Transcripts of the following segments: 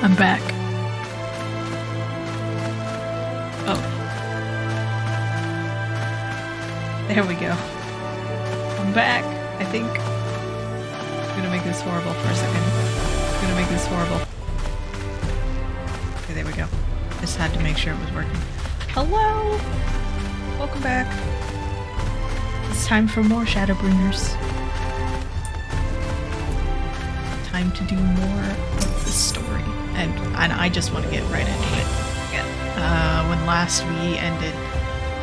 I'm back. Oh. There we go. I'm back, I think. I'm gonna make this horrible for a second. I'm gonna make this horrible. Okay, there we go. Just had to make sure it was working. Hello! Welcome back. It's time for more Shadowbringers. Time to do more of the story. And I just want to get right into it. Yeah. When last we ended,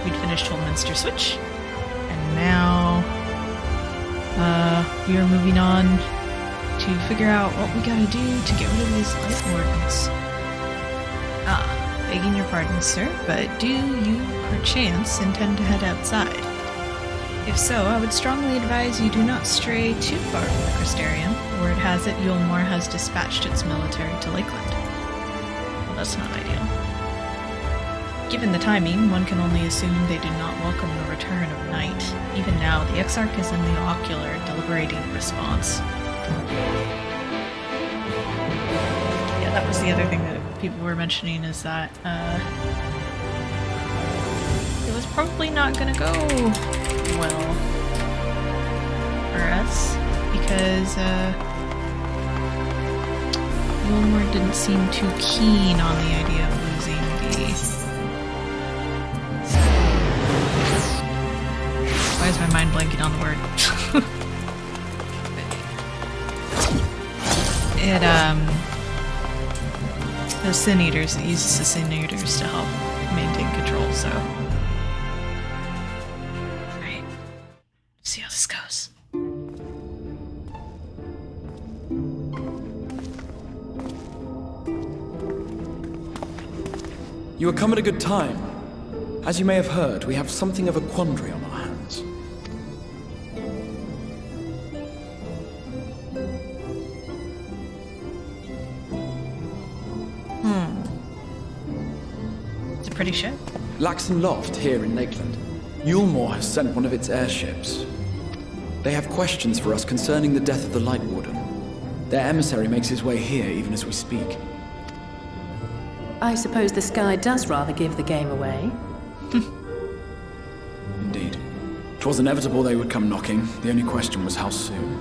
we'd finished Holminster Switch. And now we are moving on to figure out what we gotta do to get rid of these light wardens. Begging your pardon, sir, but do you perchance intend to head outside? If so, I would strongly advise you do not stray too far from the Crystarium. Word has it Yulmore has dispatched its military to Lakeland. Well, that's not ideal. Given the timing, one can only assume they did not welcome the return of night. Even now, the Exarch is in the ocular, deliberating response. Yeah, that was the other thing that people were mentioning, is that it was probably not gonna go well for us, because Yulmore didn't seem too keen on the idea of losing the... Why is my mind blanking on the word? The Sin Eaters, it uses the Sin Eaters to help maintain control, so... Alright. See how this goes. You have come at a good time. As you may have heard, we have something of a quandary on our hands. It's a pretty ship. Laxon Loft, here in Lakeland. Yulmore has sent one of its airships. They have questions for us concerning the death of the Light Warden. Their emissary makes his way here even as we speak. I suppose the sky does rather give the game away. Indeed. 'Twas inevitable they would come knocking. The only question was how soon.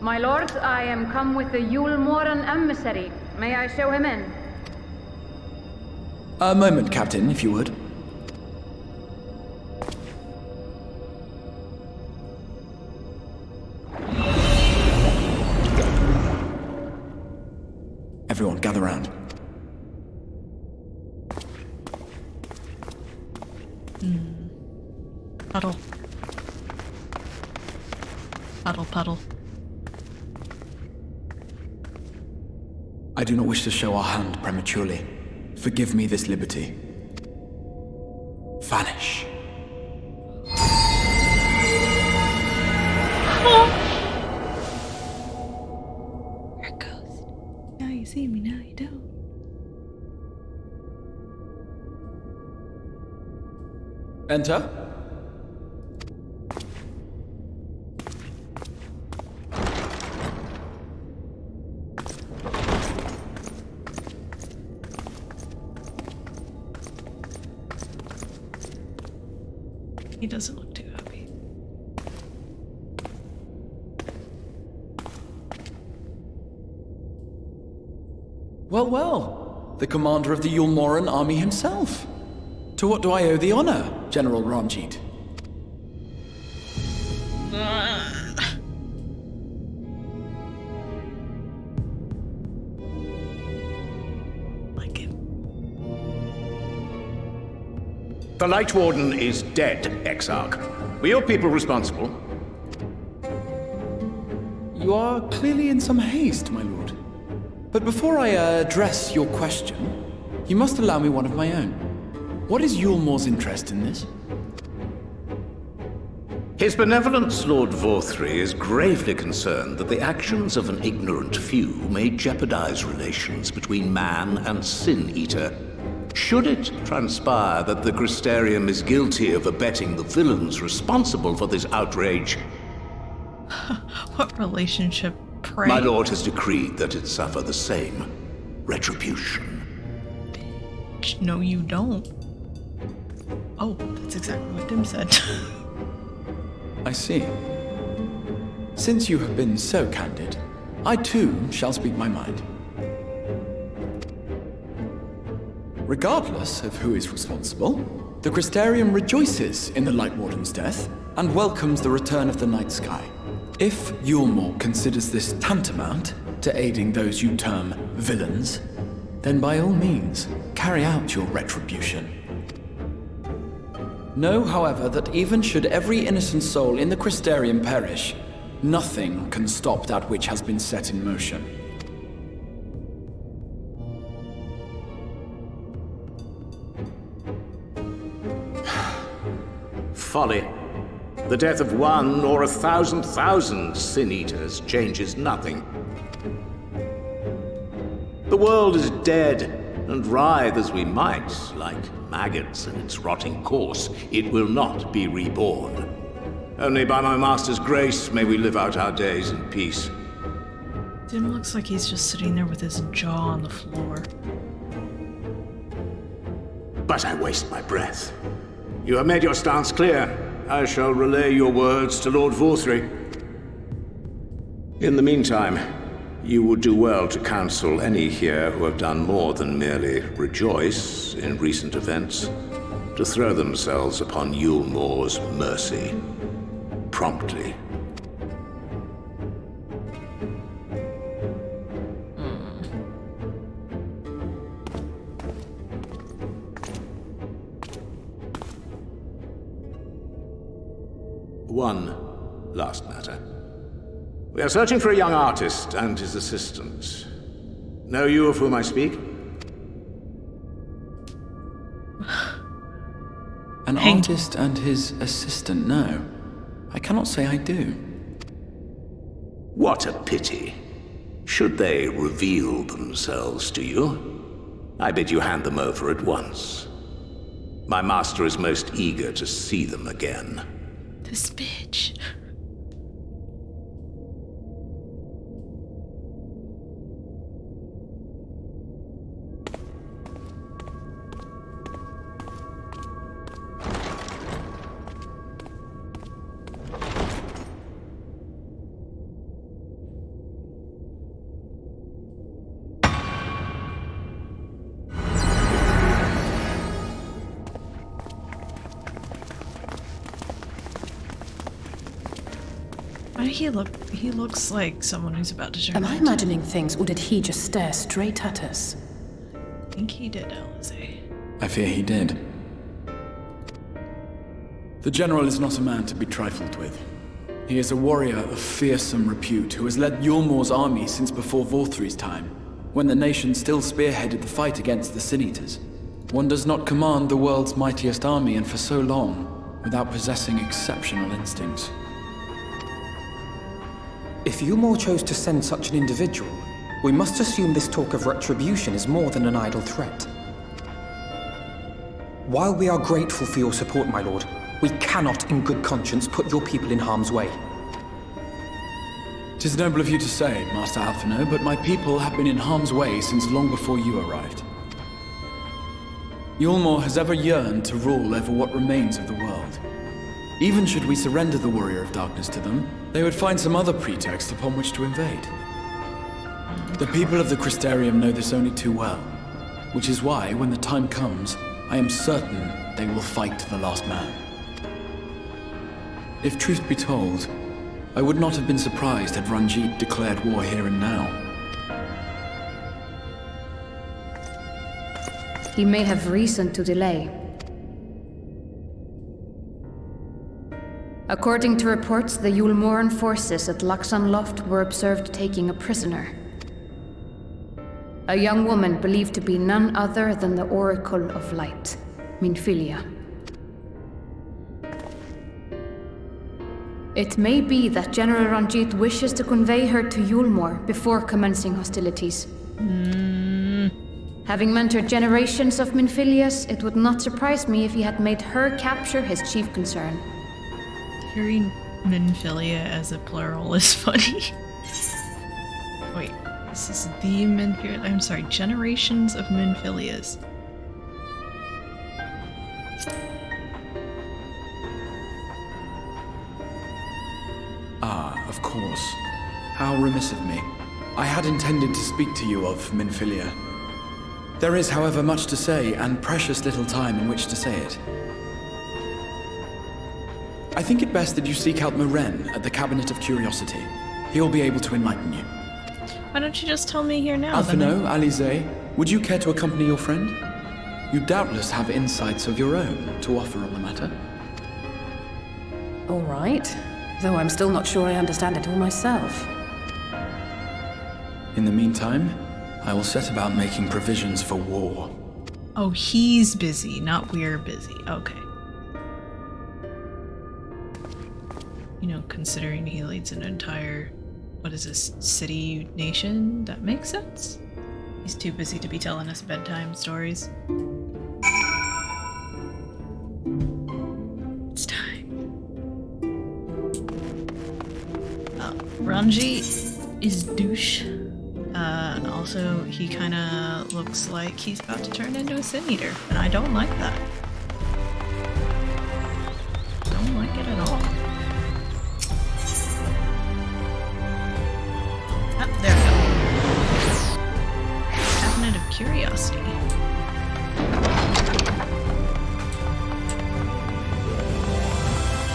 My lord, I am come with the Yulmoren emissary. May I show him in? A moment, Captain, if you would. Everyone, gather round. Puddle. Puddle, puddle. I do not wish to show our hand prematurely. Forgive me this liberty. Vanish. You're a ghost. Now you see me, now you don't. Enter. He doesn't look too happy. Well, well. The commander of the Yulmoren army himself. To what do I owe the honor, General Ranjit? Like him. The Light Warden is dead, Exarch. Were your people responsible? You are clearly in some haste, my lord. But before I address your question, you must allow me one of my own. What is Yulmore's interest in this? His benevolence, Lord Vorthry, is gravely concerned that the actions of an ignorant few may jeopardize relations between man and Sin Eater. Should it transpire that the Crystarium is guilty of abetting the villains responsible for this outrage, What relationship, pray? My lord has decreed that it suffer the same retribution. No, you don't. Oh, that's exactly what Dhim said. I see. Since you have been so candid, I too shall speak my mind. Regardless of who is responsible, the Crystarium rejoices in the Light Warden's death and welcomes the return of the night sky. If Yulmore considers this tantamount to aiding those you term villains, then by all means, carry out your retribution. Know, however, that even should every innocent soul in the Crystarium perish, nothing can stop that which has been set in motion. Folly. The death of one or 1,000,000 sin-eaters changes nothing. The world is dead, and writhe as we might, like maggots in its rotting course, it will not be reborn. Only by my master's grace may we live out our days in peace. Dhim looks like he's just sitting there with his jaw on the floor. But I waste my breath. You have made your stance clear. I shall relay your words to Lord Vorthry. In the meantime, you would do well to counsel any here who have done more than merely rejoice in recent events, to throw themselves upon Yulmore's mercy, promptly. One last matter. We are searching for a young artist and his assistant. Know you of whom I speak? An artist and his assistant, no. I cannot say I do. What a pity. Should they reveal themselves to you, I bid you hand them over at once. My master is most eager to see them again. This bitch. He looks like someone who's about to turn. Am I imagining things, or did he just stare straight at us? I think he did, Elise. I fear he did. The General is not a man to be trifled with. He is a warrior of fearsome repute who has led Yulmore's army since before Vorthry's time, when the nation still spearheaded the fight against the Sin-Eaters. One does not command the world's mightiest army, and for so long, without possessing exceptional instincts. If Yulmore chose to send such an individual, we must assume this talk of retribution is more than an idle threat. While we are grateful for your support, my lord, we cannot in good conscience put your people in harm's way. 'Tis noble of you to say, Master Alphino, but my people have been in harm's way since long before you arrived. Yulmore has ever yearned to rule over what remains of the world. Even should we surrender the Warrior of Darkness to them, they would find some other pretext upon which to invade. The people of the Crystarium know this only too well, which is why, when the time comes, I am certain they will fight to the last man. If truth be told, I would not have been surprised had Ranjit declared war here and now. He may have reason to delay. According to reports, the Yulmoran forces at Laxan Loft were observed taking a prisoner. A young woman believed to be none other than the Oracle of Light, Minfilia. It may be that General Ranjit wishes to convey her to Yulmore before commencing hostilities. Having mentored generations of Minfilias, it would not surprise me if he had made her capture his chief concern. Hearing Minfilia as a plural is funny. Wait, this is the Minfilia. I'm sorry, generations of Minfilias. Ah, of course. How remiss of me. I had intended to speak to you of Minfilia. There is, however, much to say, and precious little time in which to say it. I think it best that you seek out Maren at the Cabinet of Curiosity. He'll be able to enlighten you. Why don't you just tell me here now? Alphino, Alize, would you care to accompany your friend? You doubtless have insights of your own to offer on the matter. All right. Though I'm still not sure I understand it all myself. In the meantime, I will set about making provisions for war. Oh, he's busy, not we're busy. Okay. You know, considering he leads an entire, what is this, city nation, that makes sense. He's too busy to be telling us bedtime stories. It's time. Ranji is douche. And also, he kind of looks like he's about to turn into a Sin Eater, and I don't like that. Don't like it at all. Ah, there we go. Cabinet of Curiosity.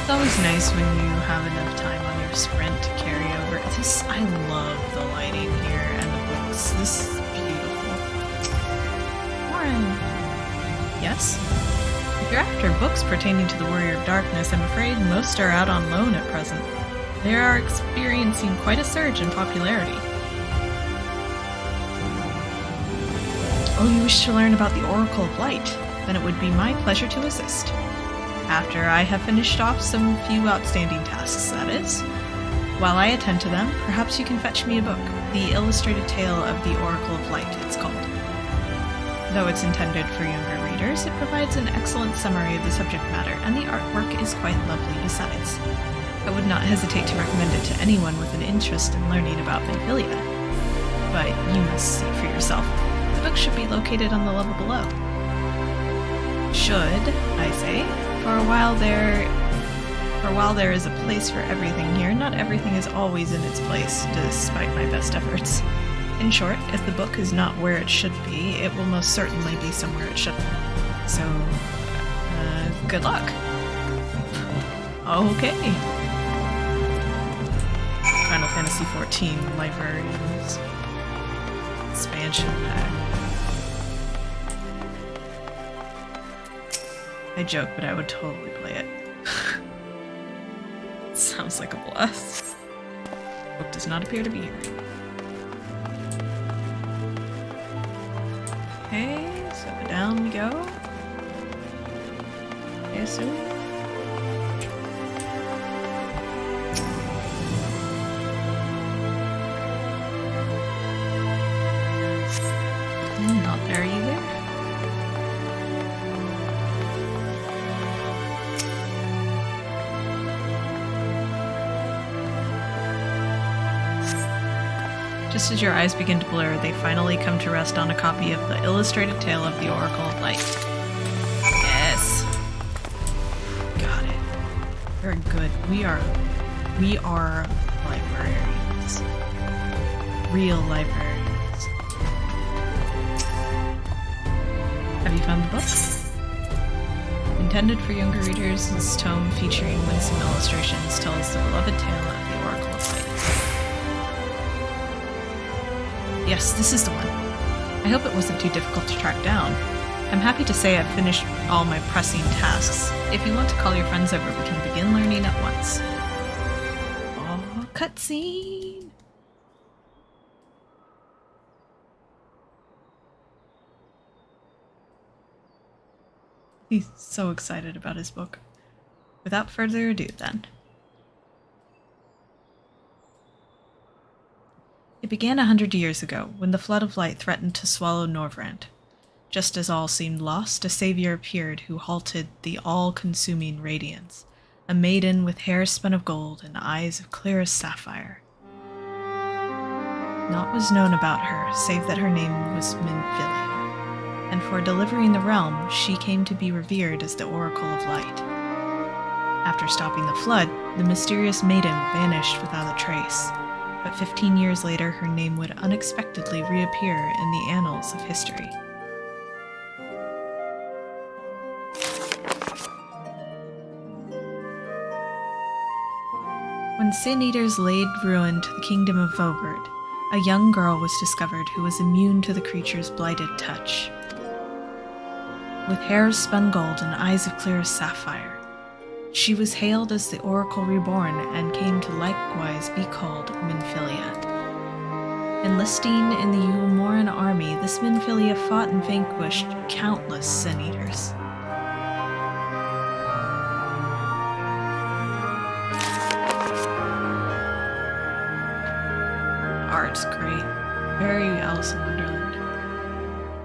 It's always nice when you have enough time on your sprint to carry over. This, I love the lighting here and the books. This is beautiful. Warren. Yes? If you're after books pertaining to the Warrior of Darkness, I'm afraid most are out on loan at present. They are experiencing quite a surge in popularity. Oh, you wish to learn about the Oracle of Light? Then it would be my pleasure to assist. After I have finished off some few outstanding tasks, that is. While I attend to them, perhaps you can fetch me a book. The Illustrated Tale of the Oracle of Light, it's called. Though it's intended for younger readers, it provides an excellent summary of the subject matter, and the artwork is quite lovely besides. I would not hesitate to recommend it to anyone with an interest in learning about Minfilia. But you must see for yourself. The book should be located on the level below. Should, I say, for while there is a place for everything here, not everything is always in its place, despite my best efforts. In short, if the book is not where it should be, it will most certainly be somewhere it shouldn't. So, good luck. Okay. Final Fantasy XIV Librarians expansion pack. I joke, but I would totally play it. Sounds like a blast. Book does not appear to be here. Okay, so down we go. Okay, so not there either. Just as your eyes begin to blur, they finally come to rest on a copy of the Illustrated Tale of the Oracle of Light. Yes! Got it. Very good. We are librarians. Real librarians. Have you found the book? Intended for younger readers, this tome featuring winsome illustrations tells the beloved tale of the Oracle of Light. Yes, this is the one. I hope it wasn't too difficult to track down. I'm happy to say I've finished all my pressing tasks. If you want to call your friends over, we can begin learning at once. Oh, cutscene! He's so excited about his book. Without further ado, then. It began 100 years ago, when the flood of light threatened to swallow Norvrand. Just as all seemed lost, a savior appeared who halted the all-consuming radiance. a maiden with hair spun of gold and eyes of clear as sapphire. Naught was known about her, save that her name was Minfilia, and for delivering the realm, she came to be revered as the Oracle of Light. After stopping the flood, the mysterious maiden vanished without a trace, but 15 years later her name would unexpectedly reappear in the annals of history. When Sin Eaters laid ruin to the kingdom of Vobert, a young girl was discovered who was immune to the creature's blighted touch. With hair spun gold and eyes of clear as sapphire, she was hailed as the Oracle Reborn and came to likewise be called Minfilia. Enlisting in the Ulmoran army, this Minfilia fought and vanquished countless Sin Eaters. Art's great. Very Alice in Wonderland.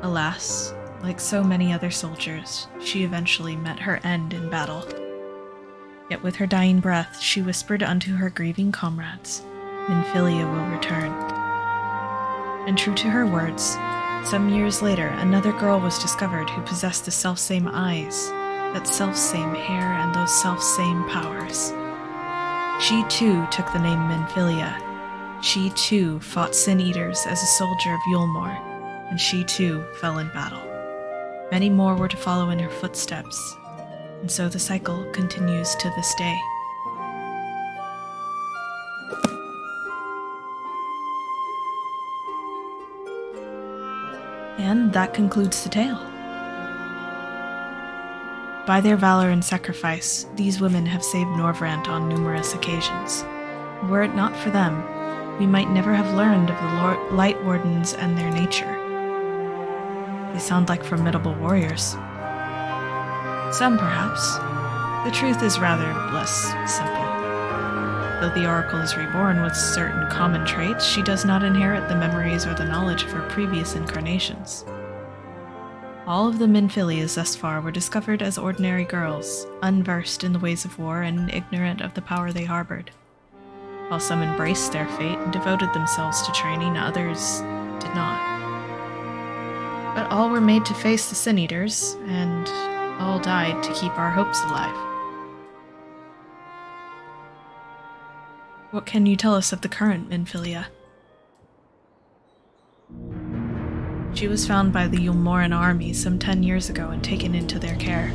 Alas, like so many other soldiers, she eventually met her end in battle. Yet with her dying breath, she whispered unto her grieving comrades, Minfilia will return. And true to her words, some years later, another girl was discovered who possessed the selfsame eyes, that selfsame hair, and those selfsame powers. She too took the name Minfilia. She too fought Sin Eaters as a soldier of Yulmore, and she too fell in battle. Many more were to follow in her footsteps, and so the cycle continues to this day. And that concludes the tale. By their valor and sacrifice, these women have saved Norvrant on numerous occasions. Were it not for them, we might never have learned of the Light Wardens and their nature. They sound like formidable warriors. Some, perhaps. The truth is rather less simple. Though the Oracle is reborn with certain common traits, she does not inherit the memories or the knowledge of her previous incarnations. All of the Minfilias thus far were discovered as ordinary girls, unversed in the ways of war and ignorant of the power they harbored. While some embraced their fate and devoted themselves to training, others did not. But all were made to face the Sin Eaters, and all died to keep our hopes alive. What can you tell us of the current Minfilia? She was found by the Ulmoran army some 10 years ago and taken into their care.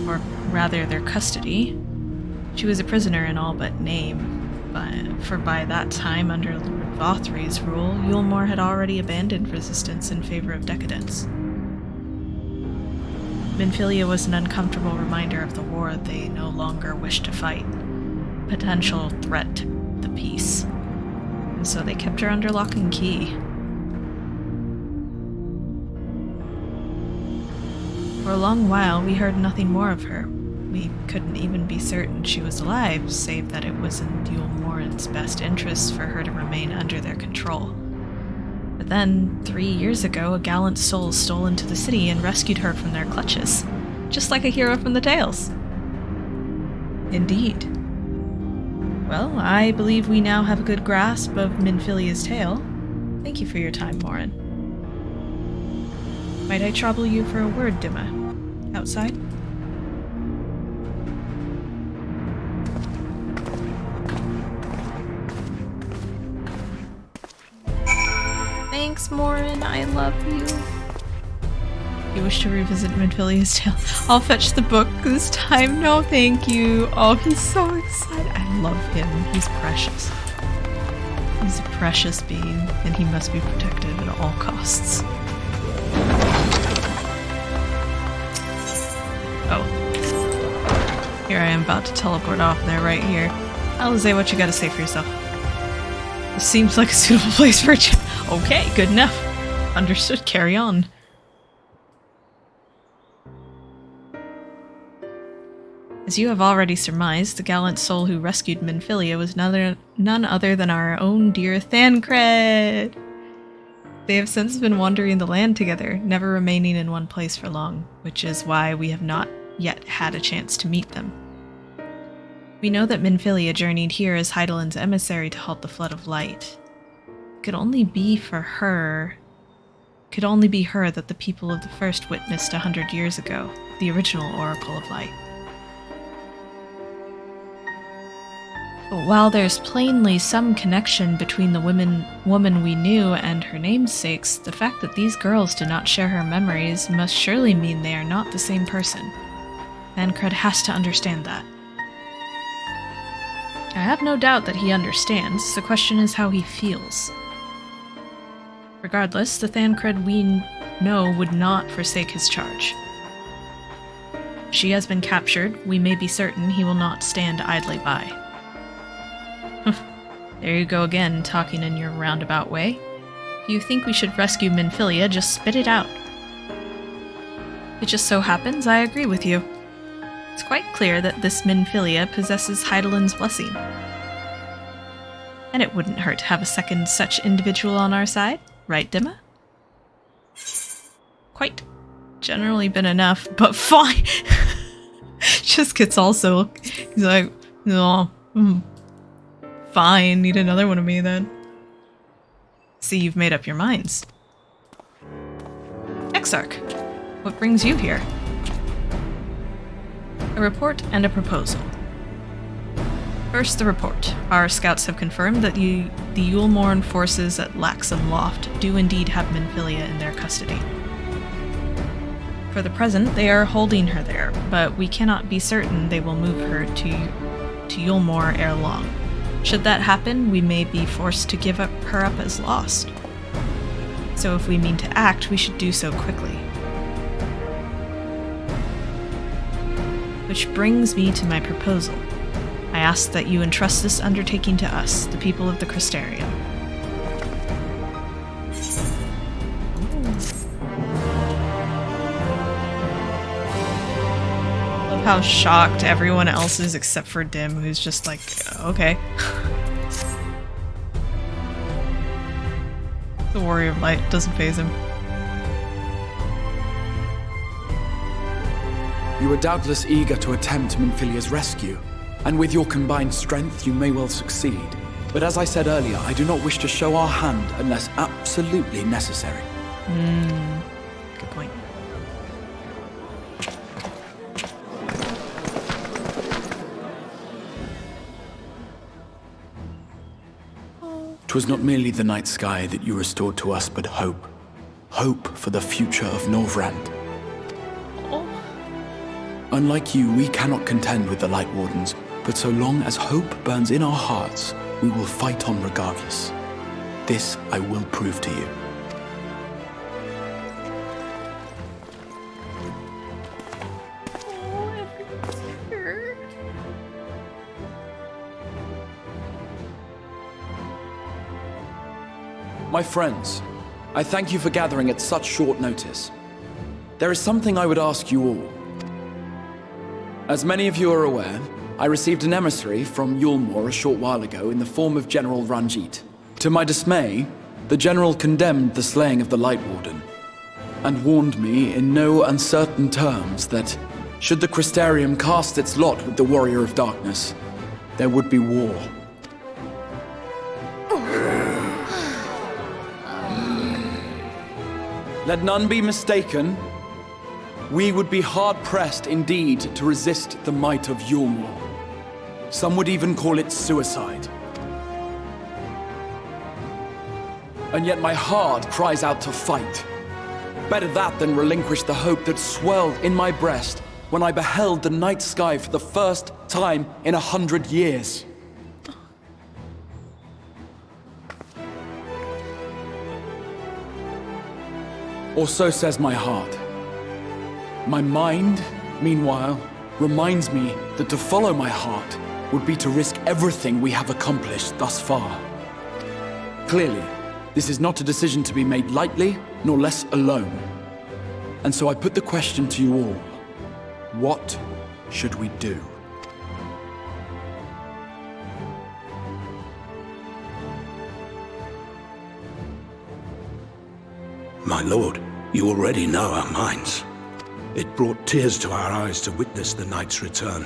Or rather, their custody. She was a prisoner in all but name, for by that time, under Lord Vothry's rule, Yulmore had already abandoned resistance in favor of decadence. Minfilia was an uncomfortable reminder of the war they no longer wished to fight, a potential threat to the peace, and so they kept her under lock and key. For a long while, we heard nothing more of her. We couldn't even be certain she was alive, save that it was in the Ulmoran's best interests for her to remain under their control. But then, 3 years ago, a gallant soul stole into the city and rescued her from their clutches, just like a hero from the tales. Indeed. Well, I believe we now have a good grasp of Minfilia's tale. Thank you for your time, Morin. Might I trouble you for a word, Dhim'a? Outside? Thanks, Morin. I love you. You wish to revisit Minfilia's tale? I'll fetch the book this time. No, thank you. Oh, he's so excited. I love him. He's precious. He's a precious being, and he must be protected at all costs. Oh. Here I am about to teleport off there, right here. Alize, what you gotta say for yourself? This seems like a suitable place for a chat. Okay, good enough. Understood, carry on. As you have already surmised, the gallant soul who rescued Minfilia was none other than our own dear Thancred. They have since been wandering the land together, never remaining in one place for long, which is why we have not yet had a chance to meet them. We know that Minfilia journeyed here as Heidelin's emissary to halt the flood of light. It could only be her that the people of the First witnessed 100 years ago, the original Oracle of Light. But while there's plainly some connection between the woman we knew and her namesakes, the fact that these girls do not share her memories must surely mean they are not the same person. Thancred has to understand that. I have no doubt that he understands. The question is how he feels. Regardless, the Thancred we know would not forsake his charge. If she has been captured, we may be certain he will not stand idly by. There you go again, talking in your roundabout way. If you think we should rescue Minfilia, just spit it out. It just so happens I agree with you. It's quite clear that this Minfilia possesses Heidelin's blessing. And it wouldn't hurt to have a second such individual on our side, right, Dhim'a? Quite. Generally been enough, but fine. Just gets also. He's like, no. Fine, need another one of me then. See, you've made up your minds. Exarch, what brings you here? A report and a proposal. First, the report. Our scouts have confirmed that the Yulmorn forces at Laxam Loft do indeed have Minfilia in their custody. For the present, they are holding her there, but we cannot be certain they will move her to Yulmor ere long. Should that happen, we may be forced to give her up as lost. So if we mean to act, we should do so quickly. Which brings me to my proposal. I ask that you entrust this undertaking to us, the people of the Crystarium. Love how shocked everyone else is except for Dhim, who's just like, okay. The Warrior of Light doesn't faze him. You are doubtless eager to attempt Minfilia's rescue, and with your combined strength you may well succeed. But as I said earlier, I do not wish to show our hand unless absolutely necessary. Good point. 'Twas not merely the night sky that you restored to us, but hope. Hope for the future of Norvrand. Oh. Unlike you, we cannot contend with the Light Wardens, but so long as hope burns in our hearts, we will fight on regardless. This I will prove to you. Oh, everyone's here. My friends, I thank you for gathering at such short notice. There is something I would ask you all. As many of you are aware, I received an emissary from Yulmor a short while ago in the form of General Ranjit. To my dismay, the General condemned the slaying of the Light Warden, and warned me in no uncertain terms that, should the Crystarium cast its lot with the Warrior of Darkness, there would be war. Let none be mistaken. We would be hard-pressed indeed to resist the might of Yulmor. Some would even call it suicide. And yet my heart cries out to fight. Better that than relinquish the hope that swelled in my breast when I beheld the night sky for the first time in 100 years. Or so says my heart. My mind, meanwhile, reminds me that to follow my heart would be to risk everything we have accomplished thus far. Clearly, this is not a decision to be made lightly, nor less alone. And so I put the question to you all. What should we do? My lord, you already know our minds. It brought tears to our eyes to witness the knight's return.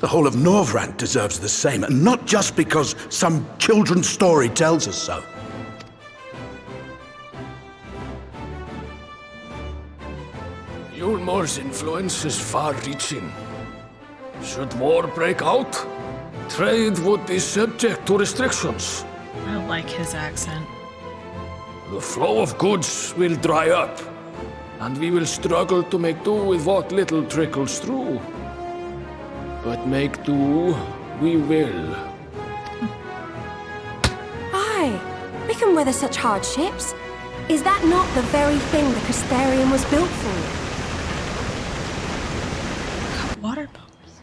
The whole of Norvrand deserves the same, and not just because some children's story tells us so. Yulmor's influence is far-reaching. Should war break out, trade would be subject to restrictions. I like his accent. The flow of goods will dry up, and we will struggle to make do with what little trickles through. But make do we will. Aye, we can weather such hardships. Is that not the very thing the Crystarium was built for? Water powers.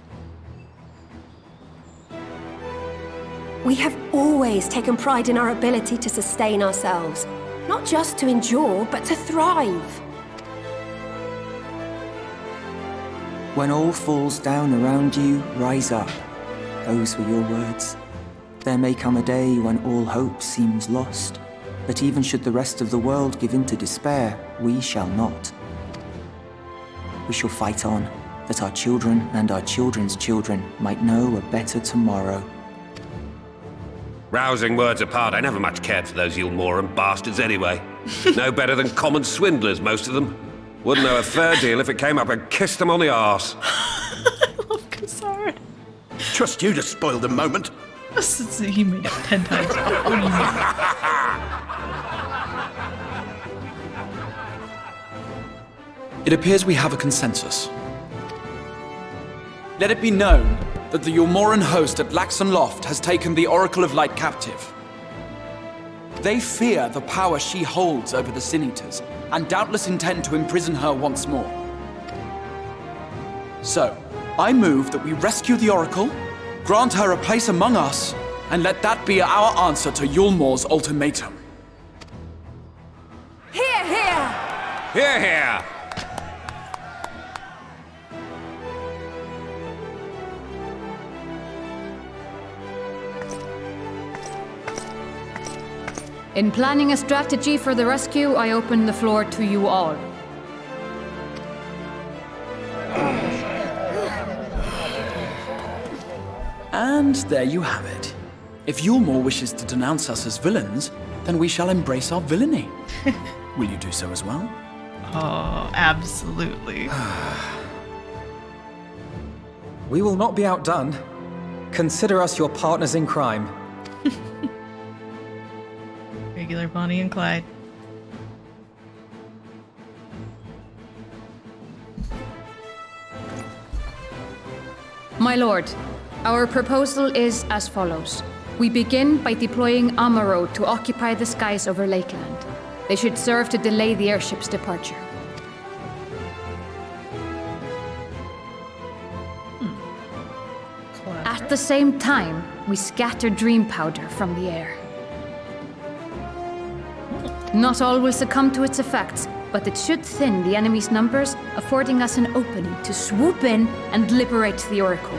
We have always taken pride in our ability to sustain ourselves. Not just to endure, but to thrive. When all falls down around you, rise up. Those were your words. There may come a day when all hope seems lost, but even should the rest of the world give in to despair, we shall not. We shall fight on, that our children and our children's children might know a better tomorrow. Rousing words apart, I never much cared for those Yulmoran bastards anyway. No better than common swindlers, most of them. Wouldn't know a fair deal if it came up and kissed them on the arse. I love Kassar. Trust you to spoil the moment. He made it 10 times. What do you mean? It appears we have a consensus. Let it be known that the Yulmoran host at Laxon Loft has taken the Oracle of Light captive. They fear the power she holds over the Sin Eaters, and doubtless intend to imprison her once more. So, I move that we rescue the Oracle, grant her a place among us, and let that be our answer to Yulmor's ultimatum. Hear, hear! Hear, hear! In planning a strategy for the rescue, I open the floor to you all. And there you have it. If Yulmor wishes to denounce us as villains, then we shall embrace our villainy. Will you do so as well? Oh, absolutely. We will not be outdone. Consider us your partners in crime. Regular Bonnie and Clyde. My lord, our proposal is as follows. We begin by deploying Amaro to occupy the skies over Lakeland. They should serve to delay the airship's departure. At the same time, we scatter dream powder from the air. Not all will succumb to its effects, but it should thin the enemy's numbers, affording us an opening to swoop in and liberate the Oracle.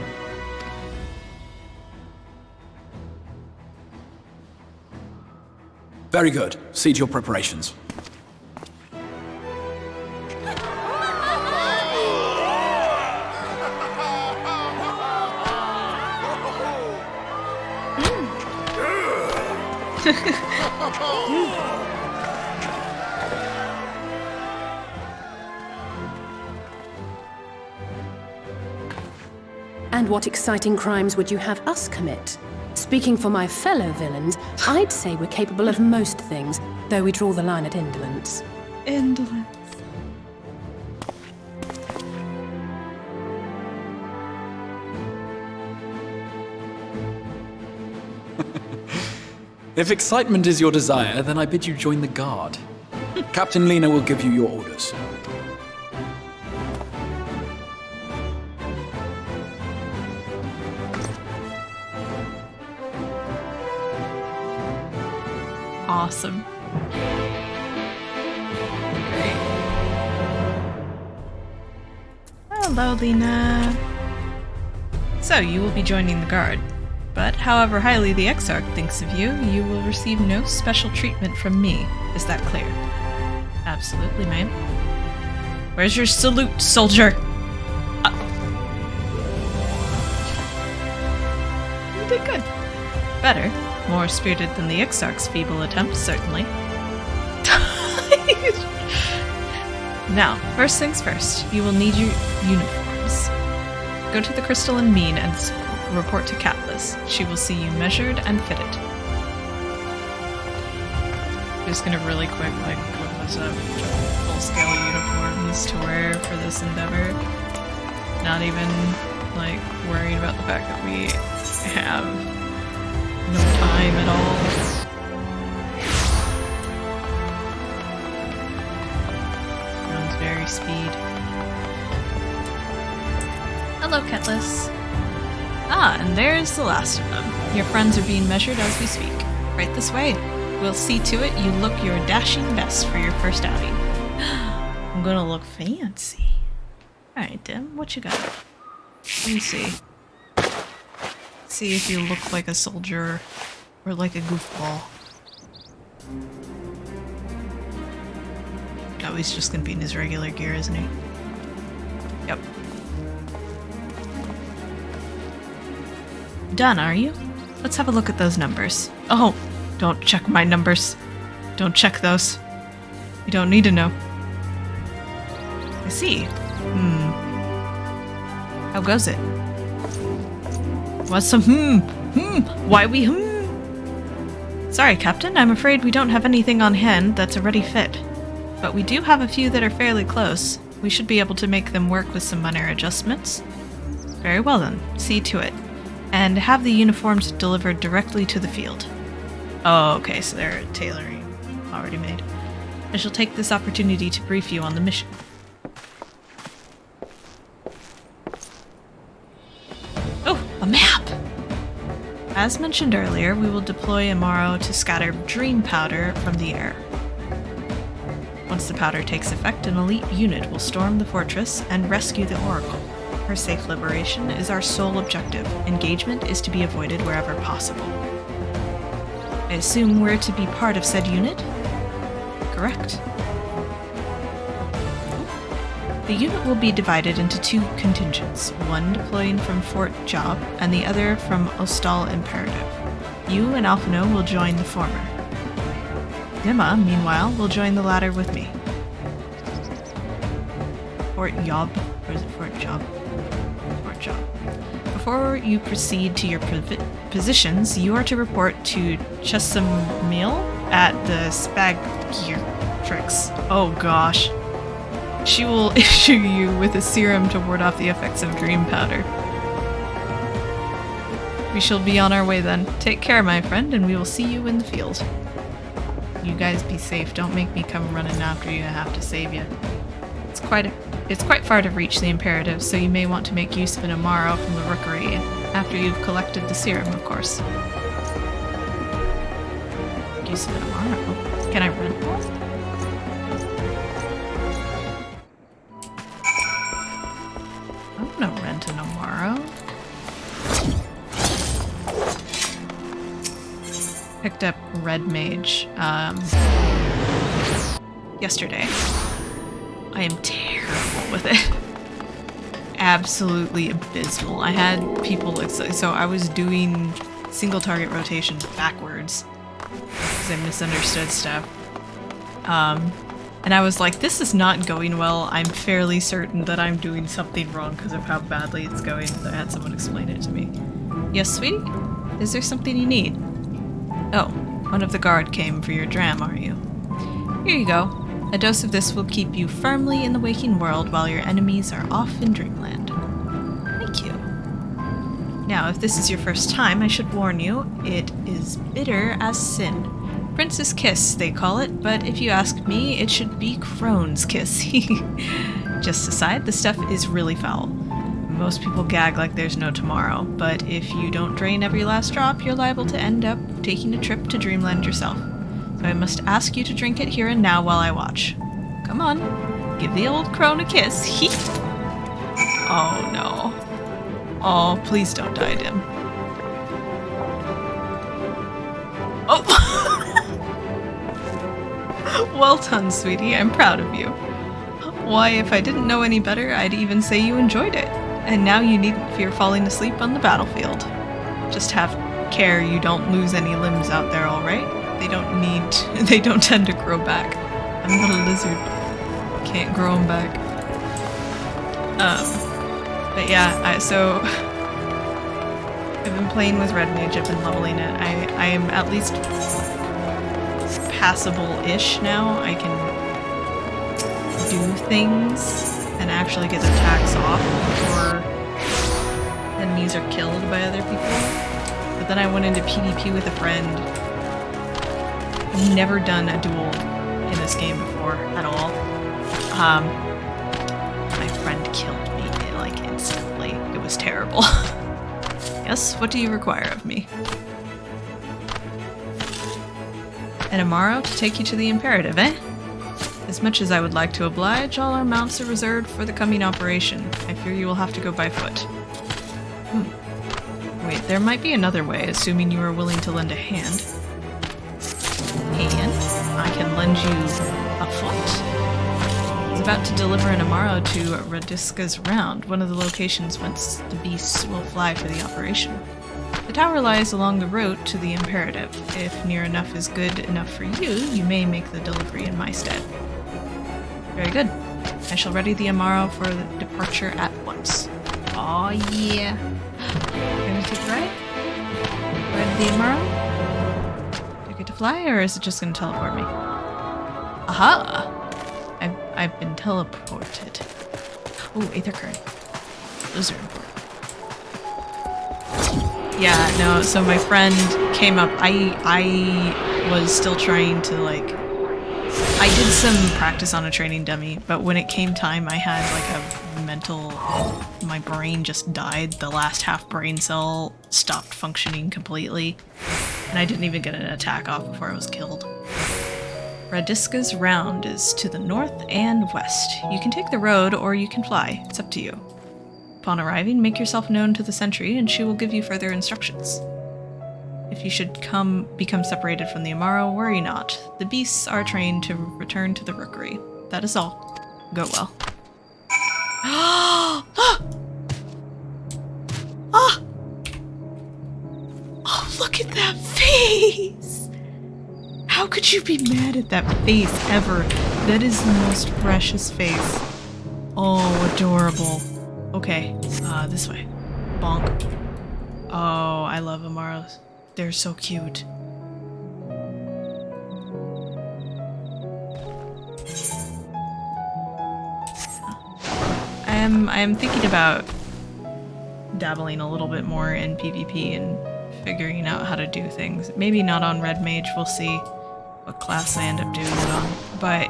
Very good. See to your preparations. And what exciting crimes would you have us commit? Speaking for my fellow villains, I'd say we're capable of most things, though we draw the line at indolence. Indolence. If excitement is your desire, then I bid you join the guard. Captain Lena will give you your orders. Awesome. Great. Hello, Lena. So, you will be joining the guard. But however highly the Exarch thinks of you, you will receive no special treatment from me. Is that clear? Absolutely, ma'am. Where's your salute, soldier? Good. Better. More spirited than the Ixarch's feeble attempts, certainly. Now, first things first, you will need your uniforms. Go to the Crystalline Mean and report to Catlas. She will see you measured and fitted. I'm just gonna really quick, like, look this up. Full-scale uniforms to wear for this endeavor. Not even, like, worried about the fact that we have no time at all. Runs very speed. Hello, Ketless. Ah, and there's the last of them. Your friends are being measured as we speak. Right this way. We'll see to it you look your dashing best for your first outing. I'm gonna look fancy. Alright, Dhim, what you got? Let me see. See if you look like a soldier or like a goofball. Oh, he's just gonna be in his regular gear, isn't he? Yep. Done, are you? Let's have a look at those numbers. Oh, don't check my numbers. Don't check those. You don't need to know. I see. How goes it? What's some Why we Sorry, Captain, I'm afraid we don't have anything on hand that's a ready fit. But we do have a few that are fairly close. We should be able to make them work with some minor adjustments. Very well then, see to it. And have the uniforms delivered directly to the field. Oh, okay, so they're tailoring already made. I shall take this opportunity to brief you on the mission. Oh, a map! As mentioned earlier, we will deploy Amaro to scatter dream powder from the air. Once the powder takes effect, an elite unit will storm the fortress and rescue the Oracle. Her safe liberation is our sole objective. Engagement is to be avoided wherever possible. I assume we're to be part of said unit? Correct. The unit will be divided into two contingents, one deploying from Fort Job and the other from Ostal Imperative. You and Alphino will join the former. Dhim'a, meanwhile, will join the latter with me. Fort Job? Or is it Fort Job? Fort Job. Before you proceed to your positions, you are to report to Chesamil at the Spagirtrix. Oh gosh. She will issue you with a serum to ward off the effects of dream powder. We shall be on our way then. Take care, my friend, and we will see you in the field. You guys be safe. Don't make me come running after you. I have to save you. It's quite far to reach the Imperative, so you may want to make use of an Amaro from the Rookery, after you've collected the serum, of course. Use of an Amaro? Can I rent one? I'm gonna rent an Amaro. Picked up Red Mage, yesterday. I am terrible with it. Absolutely abysmal. I had people, so I was doing single target rotation backwards because I misunderstood stuff. And I was like, this is not going well. I'm fairly certain that I'm doing something wrong because of how badly it's going. So I had someone explain it to me. Yes, sweetie? Is there something you need? Oh, one of the guard came for your dram, are you? Here you go. A dose of this will keep you firmly in the waking world while your enemies are off in dreamland. Thank you. Now, if this is your first time, I should warn you, it is bitter as sin. Prince's Kiss, they call it, but if you ask me, it should be Crone's Kiss. Just aside, the stuff is really foul. Most people gag like there's no tomorrow, but if you don't drain every last drop, you're liable to end up taking a trip to dreamland yourself. So I must ask you to drink it here and now while I watch. Come on, give the old crone a kiss. Oh no. Oh, please don't die, Dhim. Oh! Well done, sweetie. I'm proud of you. Why, if I didn't know any better, I'd even say you enjoyed it. And now you needn't fear falling asleep on the battlefield. Just have care you don't lose any limbs out there, alright? They don't need to, they don't tend to grow back. I'm not a lizard. Can't grow them back. But yeah, so I've been playing with Red Mage, I've been leveling it. I am at least passable-ish now. I can do things and actually get attacks off before enemies are killed by other people. But then I went into PvP with a friend. I've never done a duel in this game before at all. My friend killed me like instantly. It was terrible. Yes, what do you require of me? An Amaro to take you to the Imperative, eh? As much as I would like to oblige, all our mounts are reserved for the coming operation. I fear you will have to go by foot. Wait, there might be another way, assuming you are willing to lend a hand. And I can lend you a foot. I was about to deliver an Amaro to Radiska's Round, one of the locations whence the beasts will fly for the operation. The tower lies along the road to the Imperative. If near enough is good enough for you, you may make the delivery in my stead. Very good. I shall ready the Amaro for the departure at once. Aw, yeah. Gonna take a ride? Ride the Amaro? Do you get to fly, or is it just gonna teleport me? Aha! I've been teleported. Oh, Aether Current. Those are important. Yeah, no, so my friend came up. I was still trying to, like... I did some practice on a training dummy, but when it came time, I had, like, a mental... My brain just died. The last half brain cell stopped functioning completely, and I didn't even get an attack off before I was killed. Radiska's Round is to the north and west. You can take the road, or you can fly. It's up to you. Upon arriving, make yourself known to the sentry, and she will give you further instructions. If you should become separated from the Amaro, worry not. The beasts are trained to return to the rookery. That is all. Go well. Oh, look at that face! How could you be mad at that face ever? That is the most precious face. Oh, adorable. Okay, this way. Bonk. Oh, I love Amaros. They're so cute. I am thinking about dabbling a little bit more in PvP and figuring out how to do things. Maybe not on Red Mage, we'll see what class I end up doing it on. But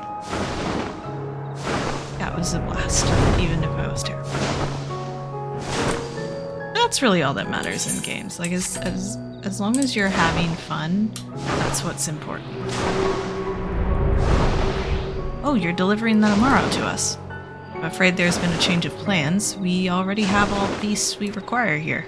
that was a blast, even if I was terrible. That's really all that matters in games. Like, as long as you're having fun, that's what's important. Oh, you're delivering the Amaro to us. I'm afraid there's been a change of plans. We already have all the beasts we require here.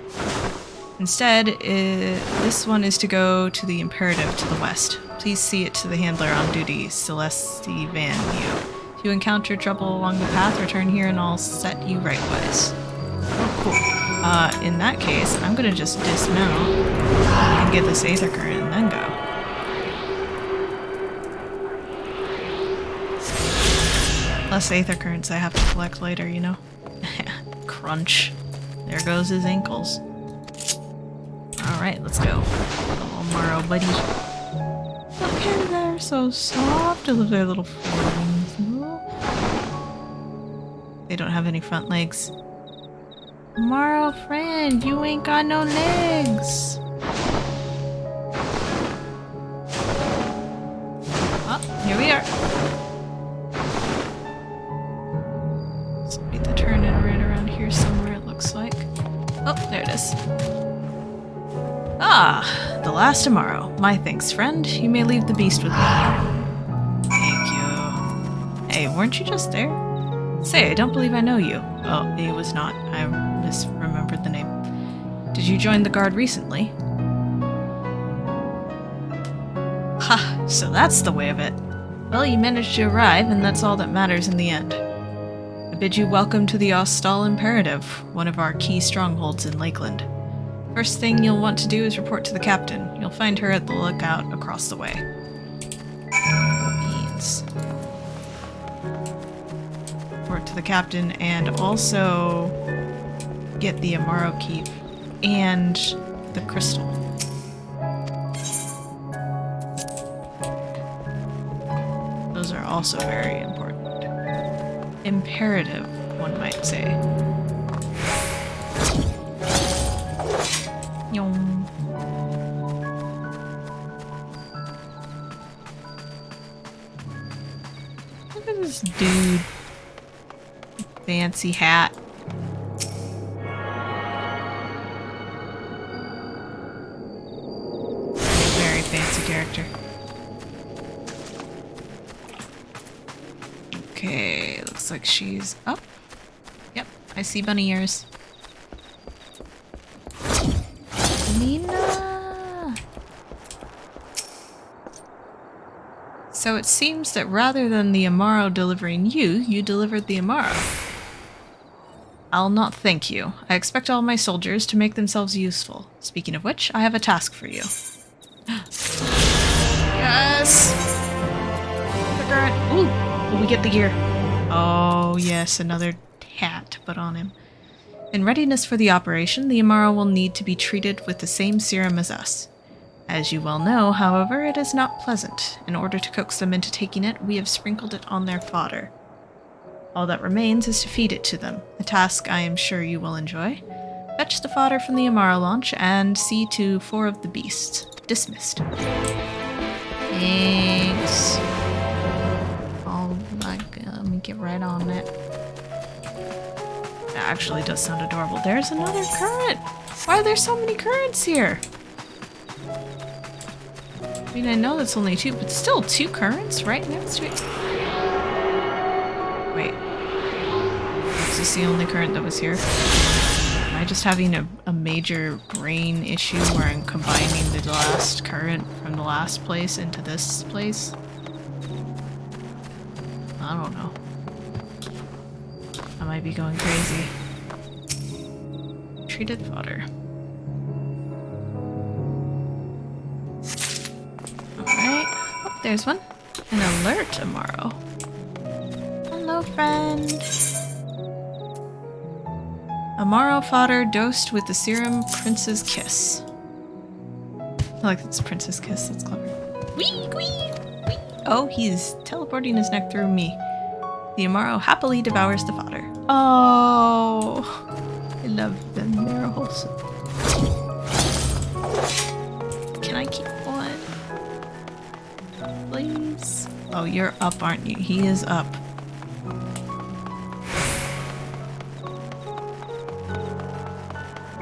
Instead, this one is to go to the Imperative to the west. Please see it to the handler on duty, Celeste Van Hugh. If you encounter trouble along the path, return here and I'll set you rightwise. Oh, cool. In that case, I'm gonna just dismount and get this Aether Current and then go. Less Aether Currents I have to collect later, you know? Crunch. There goes his ankles. Alright, let's go. Little Amaro buddy. Look at they're so soft. Look at their little forewings. They don't have any front legs. Amaro friend, you ain't got no legs. Oh, here we are. Let's make the turn in right around here somewhere, it looks like. Oh, there it is. Ah, the last Amaro. My thanks, friend. You may leave the beast with me. Thank you. Hey, weren't you just there? Say, I don't believe I know you. Oh, it was not. I misremembered the name. Did you join the guard recently? Ha, so that's the way of it. Well, you managed to arrive, and that's all that matters in the end. I bid you welcome to the Ostal Imperative, one of our key strongholds in Lakeland. First thing you'll want to do is report to the captain. You'll find her at the lookout across the way. Beans. Report to the captain and also get the Amaro Keep and the crystal. Those are also very important. Imperative, one might say. Yum. Look at this dude. Fancy hat. Very fancy character. Okay, looks like she's up. Yep, I see bunny ears. Nina! So it seems that rather than the Amaro delivering you, you delivered the Amaro. I'll not thank you. I expect all my soldiers to make themselves useful. Speaking of which, I have a task for you. Yes! Ooh! Will we get the gear? Oh, yes, another hat to put on him. In readiness for the operation, the Amaro will need to be treated with the same serum as us. As you well know, however, it is not pleasant. In order to coax them into taking it, we have sprinkled it on their fodder. All that remains is to feed it to them, a task I am sure you will enjoy. Fetch the fodder from the Amaro launch and see to 4 of the beasts. Dismissed. Thanks. Oh my god, let me get right on it. That actually does sound adorable. There's another current! Why are there so many currents here? I mean, I know that's only 2, but still 2 currents right next to it. Wait. Is this the only current that was here? Am I just having a major brain issue where I'm combining the last current from the last place into this place? I don't know. I might be going crazy. Treated fodder. Alright. Oh, there's one. An alert tomorrow. Hello, friend. Amaro fodder dosed with the serum Prince's Kiss. I like this Prince's Kiss, that's clever. Wee, wee, wee. Oh, he's teleporting his neck through me. The Amaro happily devours the fodder. Oh, I love them, they're wholesome. Can I keep one? Please? Oh, you're up, aren't you? He is up.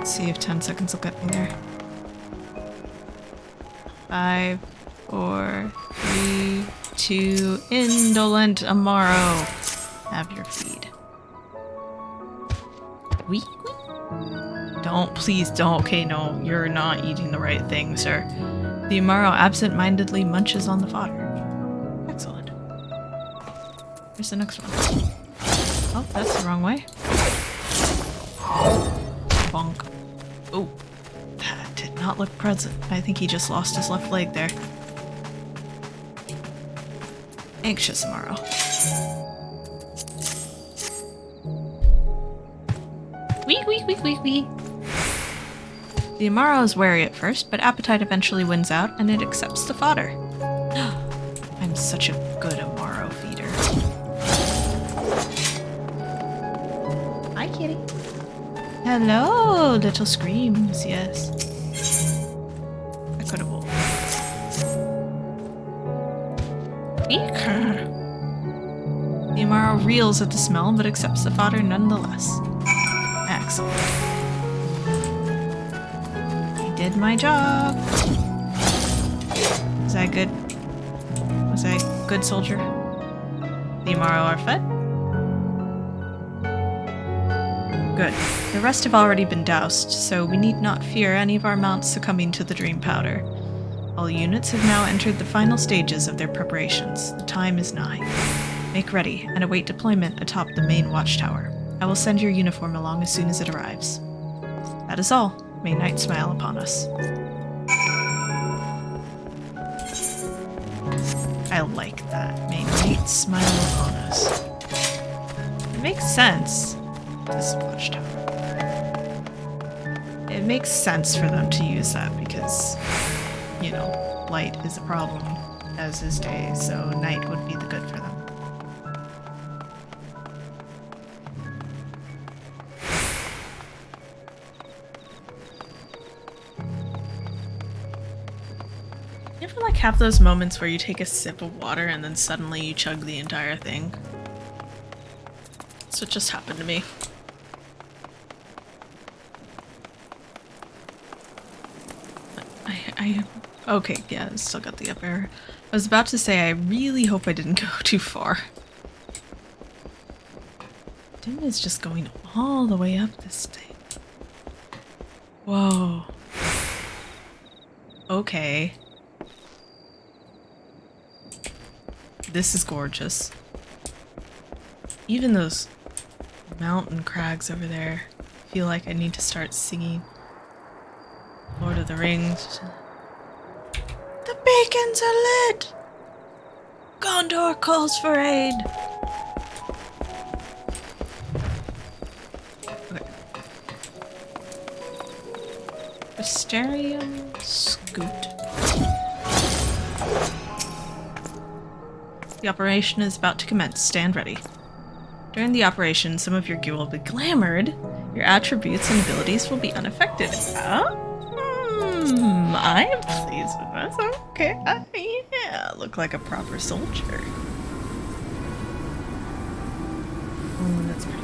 See if 10 seconds will get me there. 5, 4, 3, 2, indolent Amaro. Have your feed. Wee, wee. Don't, please don't. Okay, no, you're not eating the right thing, sir. The Amaro absent-mindedly munches on the fodder. Excellent. Here's the next one. Oh, that's the wrong way. Bonk. Oh, that did not look present. I think he just lost his left leg there. Anxious Amaro. Wee, wee, wee, wee, wee. The Amaro is wary at first, but appetite eventually wins out, and it accepts the fodder. I'm such a good Amaro feeder. Hi, kitty. Hello, little screams, yes. Equitable. The Amaro reels at the smell, but accepts the fodder nonetheless. Excellent. I did my job. Was I good? Was I a good soldier? The Amaro are fed? Good. The rest have already been doused, so we need not fear any of our mounts succumbing to the dream powder. All units have now entered the final stages of their preparations. The time is nigh. Make ready and await deployment atop the main watchtower. I will send your uniform along as soon as it arrives. That is all. May night smile upon us. I like that. May night smile upon us. It makes sense. This is Watchtower. It makes sense for them to use that because, you know, light is a problem, as is day, so night would be the good for them. You ever like have those moments where you take a sip of water and then suddenly you chug the entire thing? That's what just happened to me. Okay, yeah, I still got the up air. I was about to say, I really hope I didn't go too far. Dhim is just going all the way up this thing. Whoa. Okay. This is gorgeous. Even those mountain crags over there, I feel like I need to start singing Lord of the Rings. The beacons are lit! Gondor calls for aid! Okay. Mysterium Scoot. The operation is about to commence. Stand ready. During the operation, some of your gear will be glamored. Your attributes and abilities will be unaffected. I am pleased with this. Okay, yeah, look like a proper soldier. Oh, that's pretty.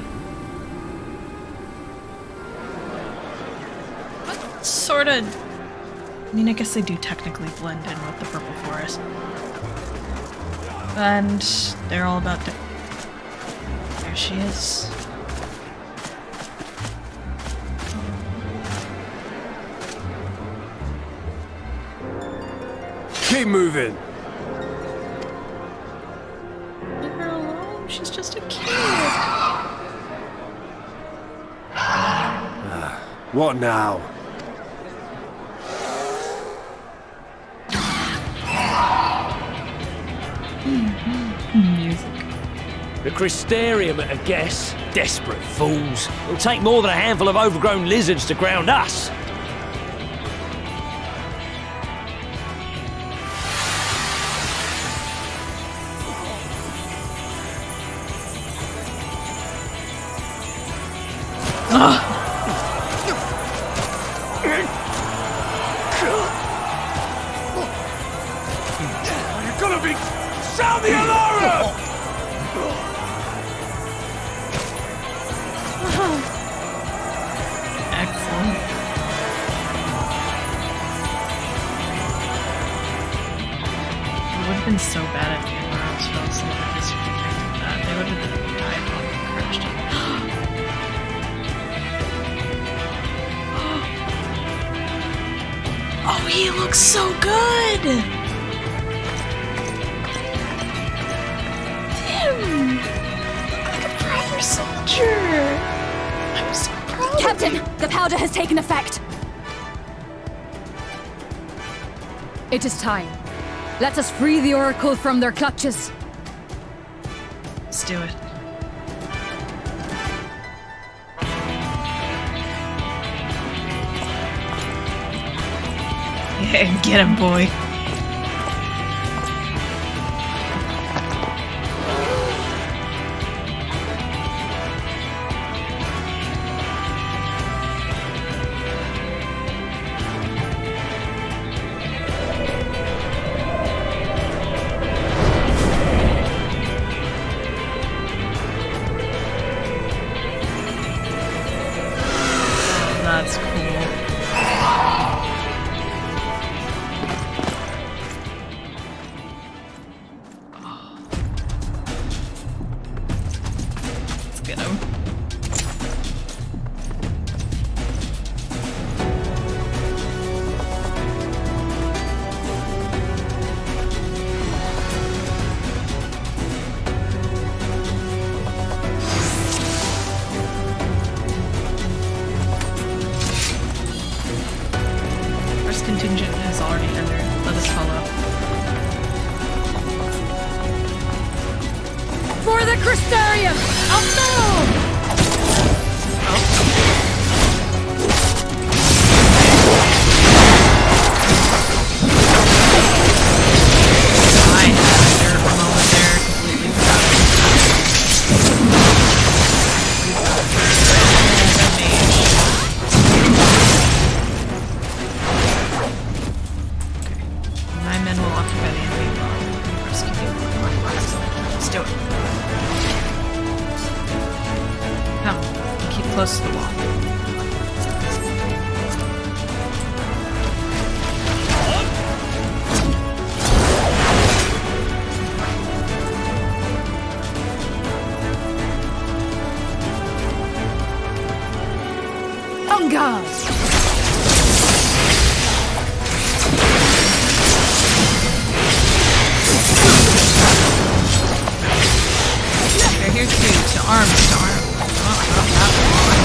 What sort of... I mean, I guess they do technically blend in with the purple forest. And they're all about to... There she is. Keep moving. Leave her alone. She's just a kid. What now? Music. The Crystarium at a guess. Desperate fools. It'll take more than a handful of overgrown lizards to ground us. You're gonna be... Sound the alarm! Excellent. It would have been so bad if the Emeralds fell asleep at this rejected that. They would have died while we crushed it. Oh, he looks so good! Dhim! Look like a proper soldier! I'm so proud Captain, of you. the powder has taken effect. It is time. Let us free the Oracle from their clutches. Let's do it. Yeah, get him, boy. That's cool. Crystarium! Alto! I had a moment there, completely forgot. Okay. My men will occupy the enemy wall. Rescue you. Excellent. Let's do it. Come. Keep close to the wall. On guard! They're here too, to arms, to arms. Oh, not that one.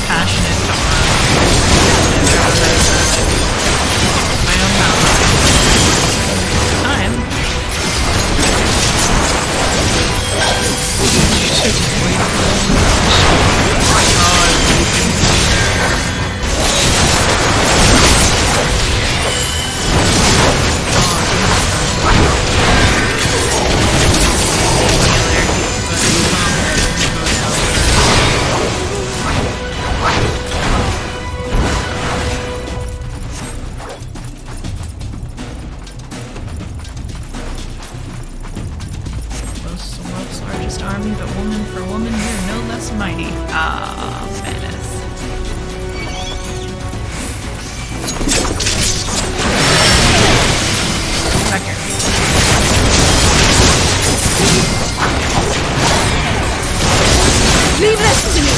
Passionate to arms. My own mouth. Time. Army, but woman for woman, you're no less mighty. Ah, menace. Back here. Leave this to me!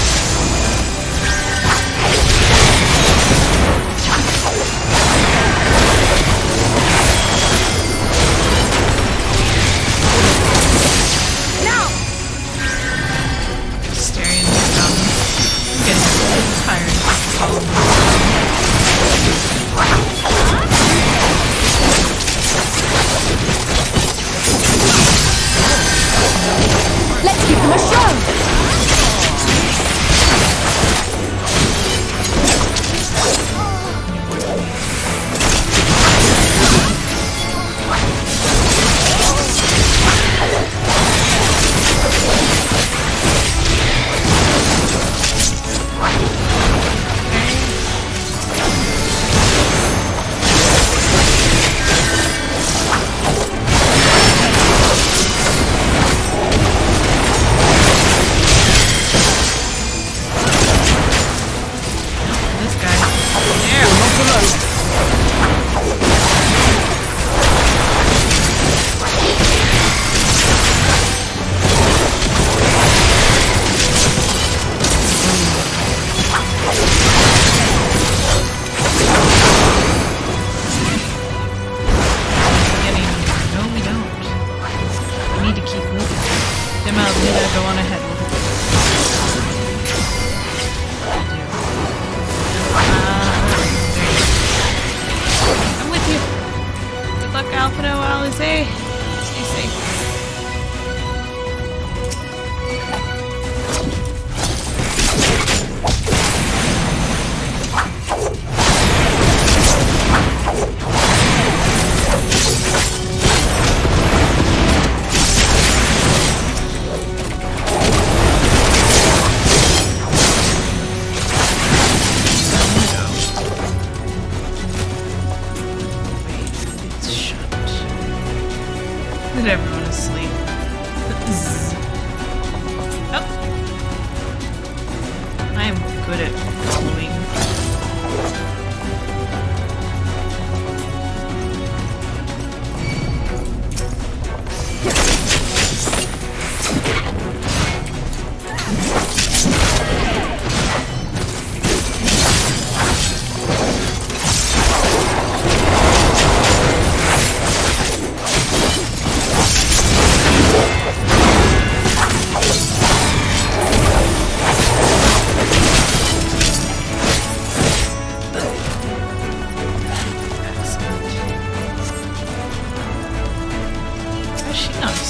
Let's give them a show!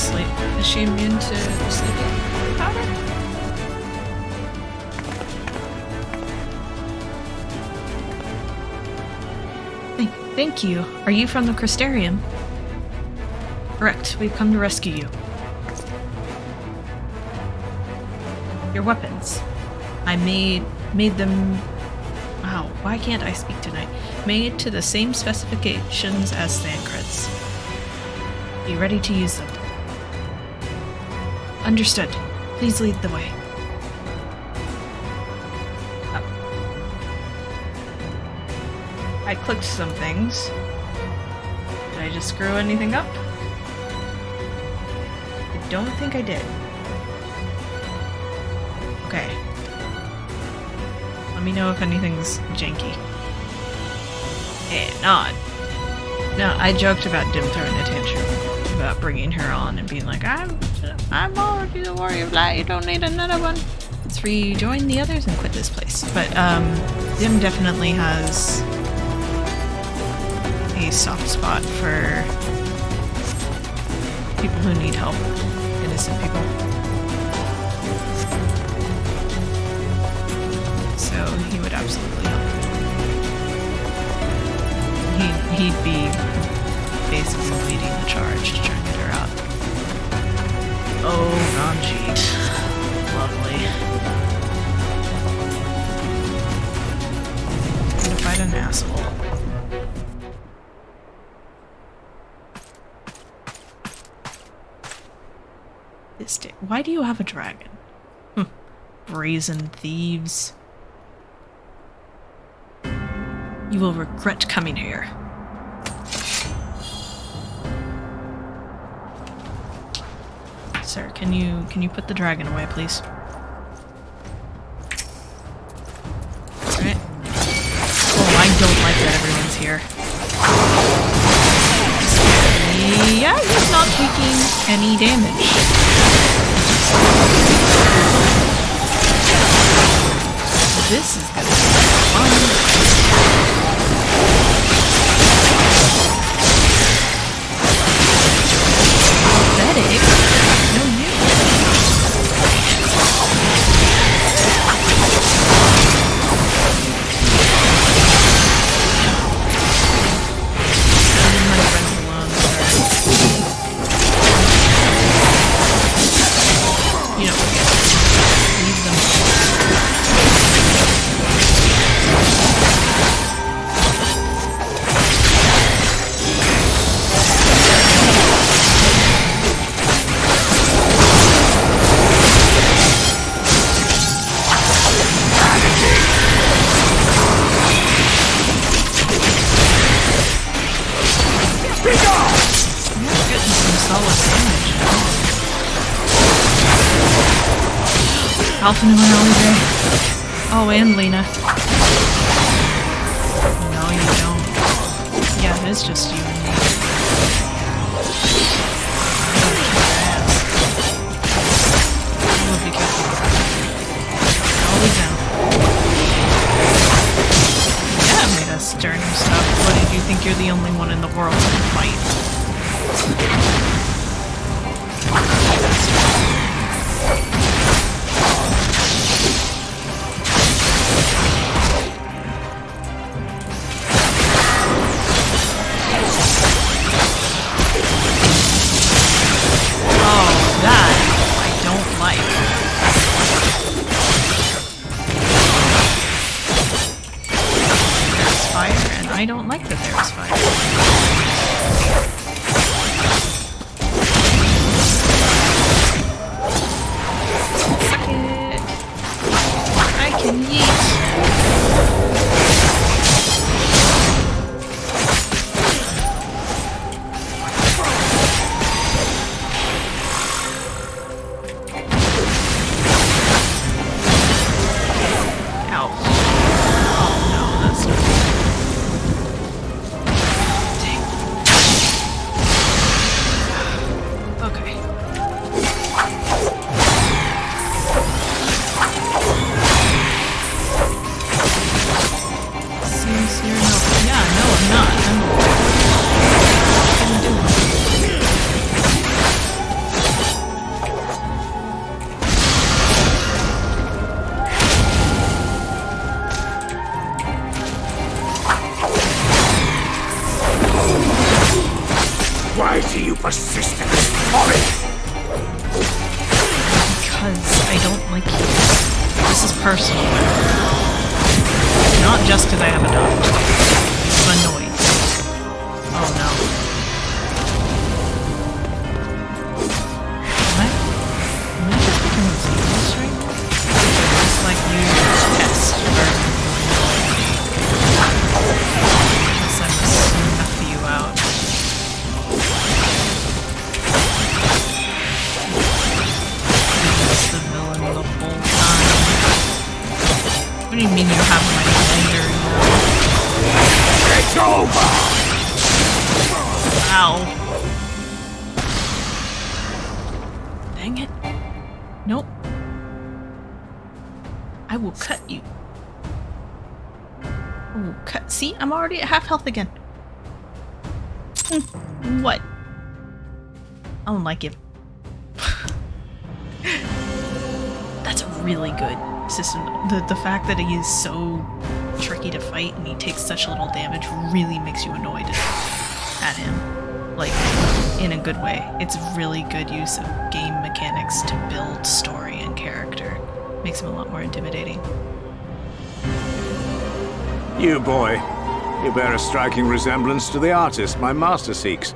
sleep. Is she immune to the sleeping powder? Thank you. Are you from the Crystarium? Correct. We've come to rescue you. Your weapons. I made them... Wow, why can't I speak tonight? Made to the same specifications as Thancred's. Be ready to use them. Understood. Please lead the way. I clicked some things. Did I just screw anything up? I don't think I did. Okay. Let me know if anything's janky. No, I joked about Dhim throwing a tantrum about bringing her on and being like, I'm already the warrior of light, you don't need another one. Let's rejoin the others and quit this place. But Dhim definitely has a soft spot for people who need help, innocent people. So he would absolutely help. He'd be basically leading the charge to try and get her out. Oh, Ranjit. Lovely. I'm gonna fight an asshole. Why do you have a dragon? Brazen thieves. You will regret coming here. Sir, can you put the dragon away, please? Alright. Oh, I don't like that everyone's here. Yeah, he's not taking any damage. This is gonna be fun. Pathetic. No use. Alpha and Holiday. Oh, and Lena. No, you don't. Yeah, it is just you and me. We'll be careful. Always down. Yeah, it made us stir new stuff. What did you think you're the only one in the world to fight? I don't like that there is fire. Why do you persist in this folly? Because I don't like you. This is personal. Not just because I have a dog. I'm annoyed. Oh no. Am I just becoming serious right now? Just like you test for guess I must snuff you out. The villain the whole time. What do you mean you have my anger now? It's over! Ow. Dang it. Nope. I will cut you. Ooh, cut. See, I'm already at half health again. What? I don't like him. That's a really good system. The fact that he is so tricky to fight and he takes such little damage really makes you annoyed at him. Like, in a good way. It's really good use of game mechanics to build story and character. Makes him a lot more intimidating. You boy, you bear a striking resemblance to the artist my master seeks.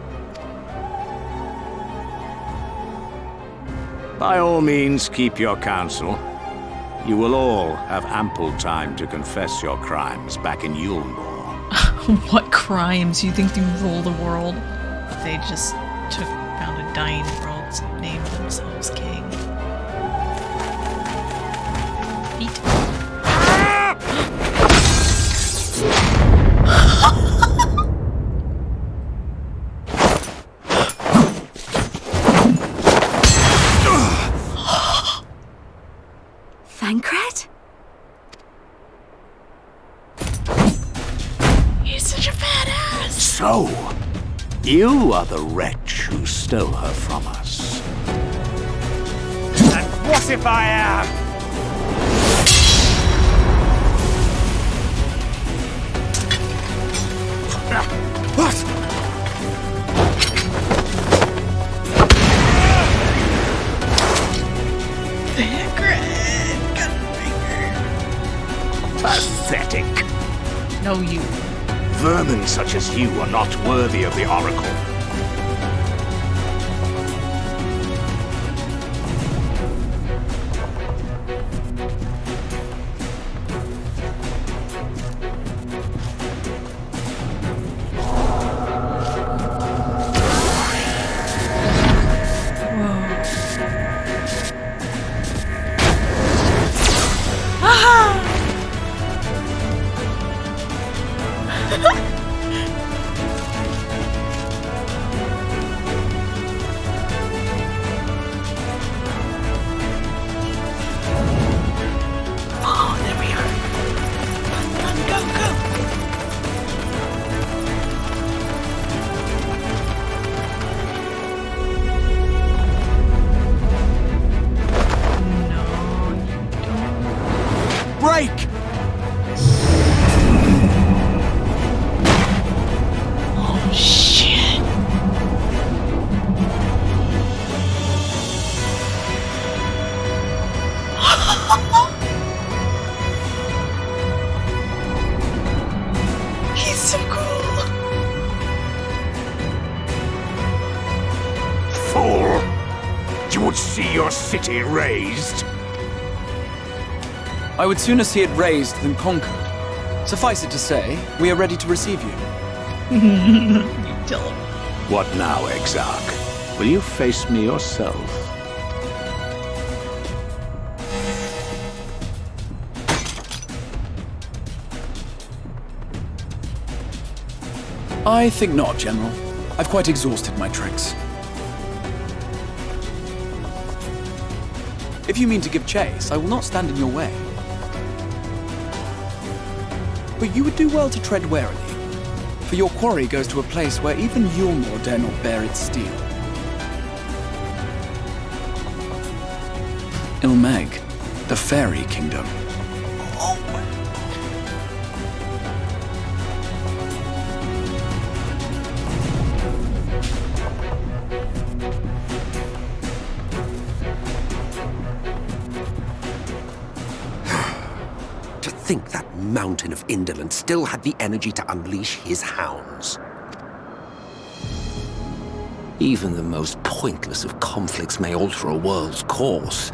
By all means, keep your counsel. You will all have ample time to confess your crimes back in Yulmore. What crimes? You think they rule the world? They just found a dying world and named themselves king. Feet. Thancred? He's such a badass! So, you are the wretch who stole her from us. And what if I am? What? Pathetic. No, you. Vermin such as you are not worthy of the Oracle. City razed? I would sooner see it razed than conquered. Suffice it to say, we are ready to receive you. You tell him. What now, Exarch? Will you face me yourself? I think not, General. I've quite exhausted my tricks. If you mean to give chase, I will not stand in your way. But you would do well to tread warily, for your quarry goes to a place where even Yulmore dare not bear its steel. Ilmeg, the Fairy Kingdom. think that mountain of indolence still had the energy to unleash his hounds. Even the most pointless of conflicts may alter a world's course.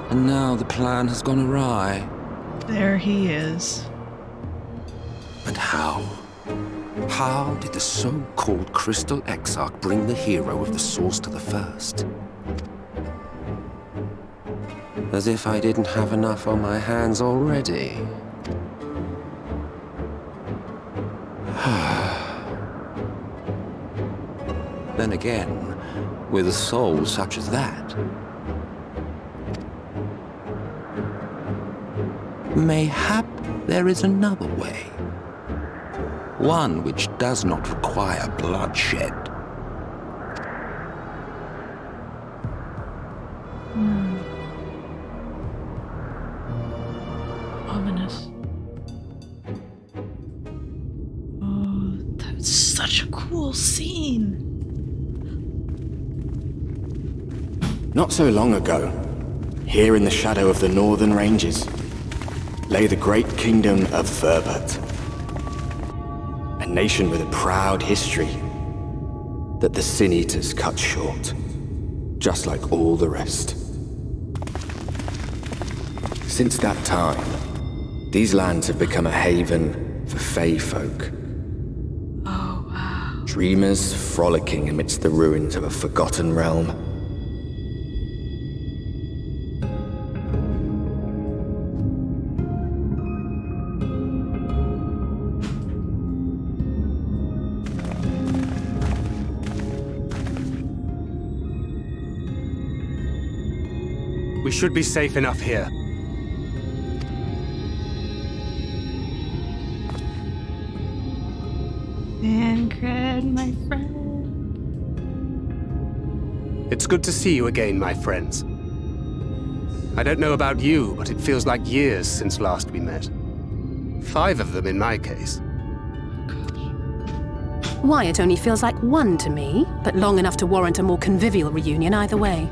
And now the plan has gone awry. There he is. And how? How did the so-called Crystal Exarch bring the hero of the source to the first? As if I didn't have enough on my hands already. Then again, with a soul such as that, mayhap there is another way. One which does not require bloodshed. Ominous. Oh, that was such a cool scene. Not so long ago, here in the shadow of the northern ranges, lay the great kingdom of Verbert. A nation with a proud history that the Sin Eaters cut short, just like all the rest. Since that time, these lands have become a haven for Fey folk. Oh, wow. Dreamers frolicking amidst the ruins of a forgotten realm. We should be safe enough here. Tancred, my friend. It's good to see you again, my friends. I don't know about you, but it feels like years since last we met. 5 of them in my case. Why, it only feels like 1 to me, but long enough to warrant a more convivial reunion either way.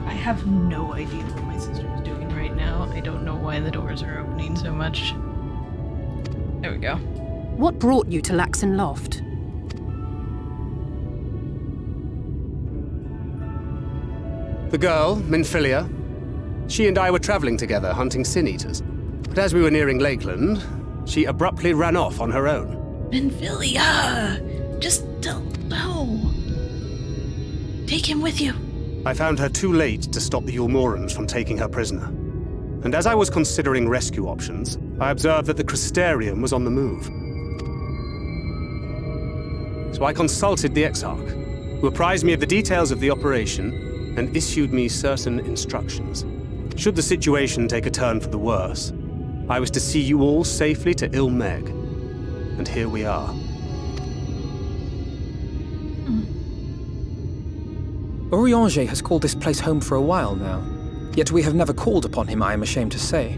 I have no idea what my sister is doing right now. I don't know why the doors are opening so much. There we go. What brought you to Laxon Loft? The girl, Minfilia, she and I were traveling together hunting Sin Eaters. But as we were nearing Lakeland, she abruptly ran off on her own. Minfilia! Just don't know. Take him with you. I found her too late to stop the Ulmorans from taking her prisoner. And as I was considering rescue options, I observed that the Crystarium was on the move. So I consulted the Exarch, who apprised me of the details of the operation and issued me certain instructions. Should the situation take a turn for the worse, I was to see you all safely to Ilmeg. And here we are. Urianger has called this place home for a while now, yet we have never called upon him, I am ashamed to say.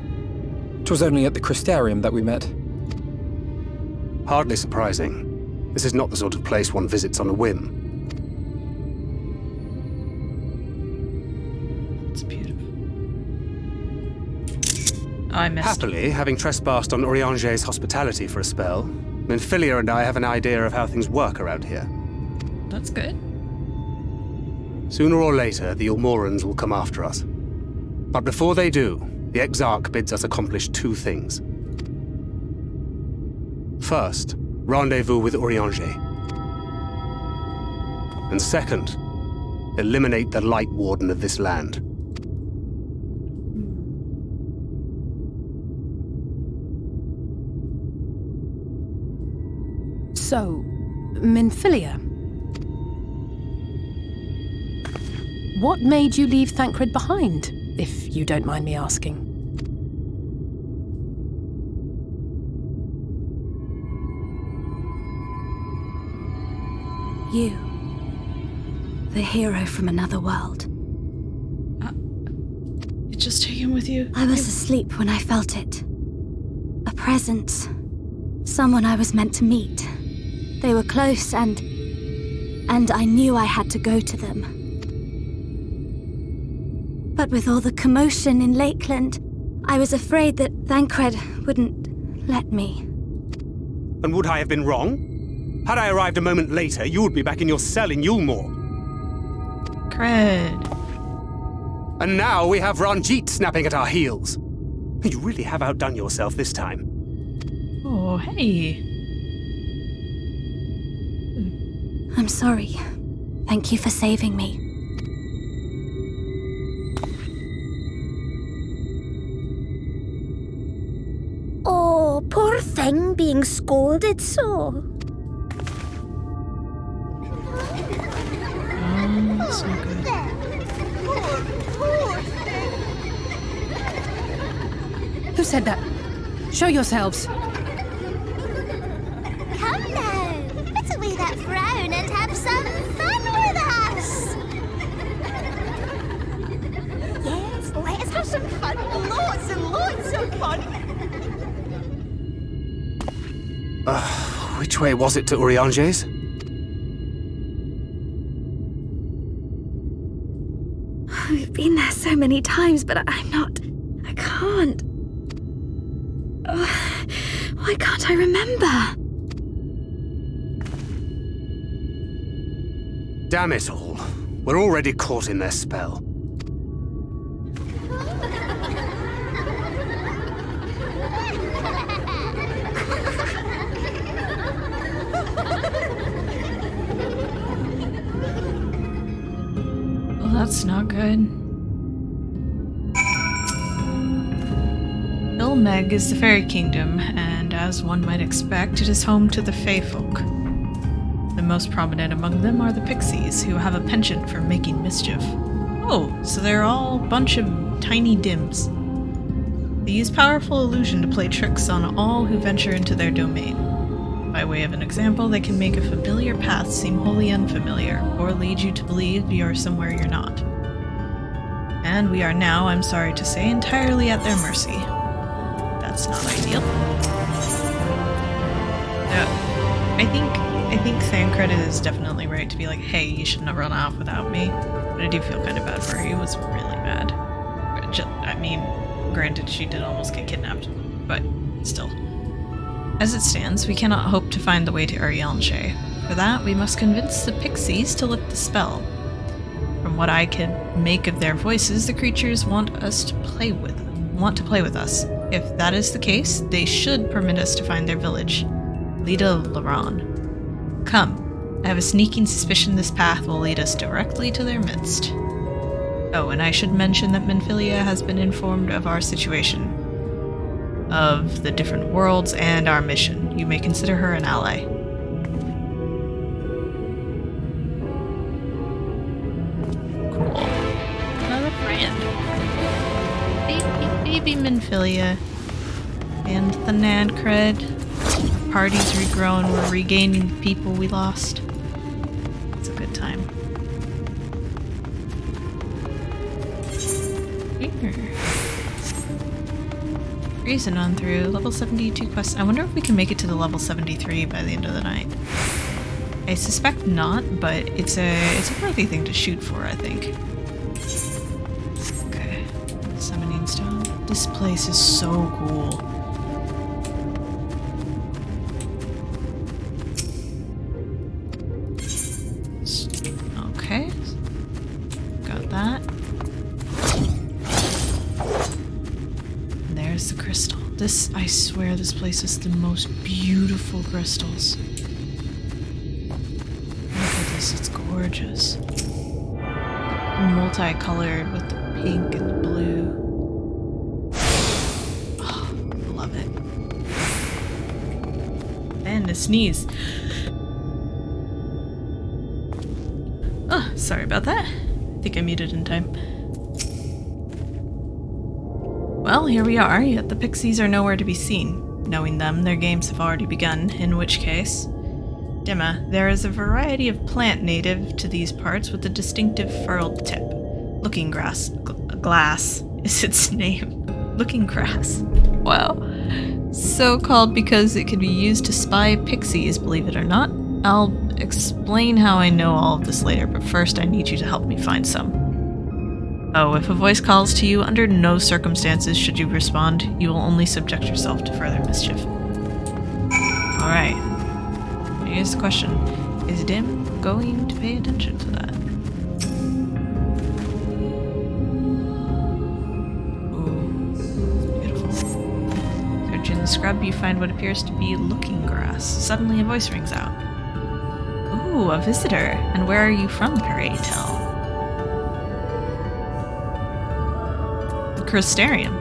'Twas only at the Crystarium that we met. Hardly surprising. This is not the sort of place one visits on a whim. It's beautiful. I missed. Happily, having trespassed on Urianger's hospitality for a spell, Minfilia and I have an idea of how things work around here. That's good. Sooner or later, the Ulmorans will come after us. But before they do, the Exarch bids us accomplish 2 things. First, rendezvous with Urianger. And second, eliminate the Light Warden of this land. So, Minfilia. What made you leave Thancred behind, if you don't mind me asking? You. The hero from another world. You just take him with you? I was asleep when I felt it. A presence. Someone I was meant to meet. They were close and I knew I had to go to them. But with all the commotion in Lakeland, I was afraid that Thancred wouldn't let me. And would I have been wrong? Had I arrived a moment later, you would be back in your cell in Yulmore. Cred. And now we have Ranjit snapping at our heels. You really have outdone yourself this time. Oh, hey. I'm sorry. Thank you for saving me. Oh, poor thing being scolded so. That's not good. Who said that? Show yourselves. Come now, put away that frown and have some fun with us! Yes, let us have some fun. Lots and lots of fun. Which way was it to Urianger's? We've been there so many times, but I can't. Why can't I remember? Damn it all. We're already caught in their spell. Well, that's not good. Ilmeg is the fairy kingdom, and as one might expect, it is home to the Fae folk. The most prominent among them are the Pixies, who have a penchant for making mischief. Oh, so they're all a bunch of tiny Dhims. They use powerful illusion to play tricks on all who venture into their domain. By way of an example, they can make a familiar path seem wholly unfamiliar, or lead you to believe you're somewhere you're not. And we are now, I'm sorry to say, entirely at their mercy. That's not ideal. I think Thancred is definitely right to be like, hey, you shouldn't have run off without me. But I do feel kind of bad for her. He was really mad. I mean, granted, she did almost get kidnapped, but still. As it stands, we cannot hope to find the way to Urianger. For that, we must convince the Pixies to lift the spell. From what I can make of their voices, the creatures want to play with us. If that is the case, they should permit us to find their village. Lita Laron. Come. I have a sneaking suspicion this path will lead us directly to their midst. Oh, and I should mention that Minfilia has been informed of our situation, of the different worlds, and our mission. You may consider her an ally. Cool. Another friend. Baby Minfilia. And the Nancred. Party's regrown, we're regaining the people we lost. It's a good time. Here. Reason on through. Level 72 quest. I wonder if we can make it to the level 73 by the end of the night. I suspect not, but it's a worthy thing to shoot for, I think. Okay. Summoning stone. This place is so cool. Okay. Got that. There's the crystal. I swear this place is the most beautiful crystals. Look at this, it's gorgeous. Multicolored with the pink and the blue. Oh, love it. And a sneeze. Oh, sorry about that. I think I muted in time. Well, here we are, yet the Pixies are nowhere to be seen. Knowing them, their games have already begun, in which case... Dhim'a, there is a variety of plant native to these parts with a distinctive furrowed tip. Looking glass is its name. Looking grass. Wow. So called because it can be used to spy Pixies, believe it or not. I'll explain how I know all of this later, but first I need you to help me find some. Oh, if a voice calls to you, under no circumstances should you respond. You will only subject yourself to further mischief. Alright. Here's the question. Is Dhim going to pay attention to that? Ooh. Beautiful. Searching the scrub, you find what appears to be looking grass. Suddenly a voice rings out. Ooh, a visitor. And where are you from, pray tell? Crystarium.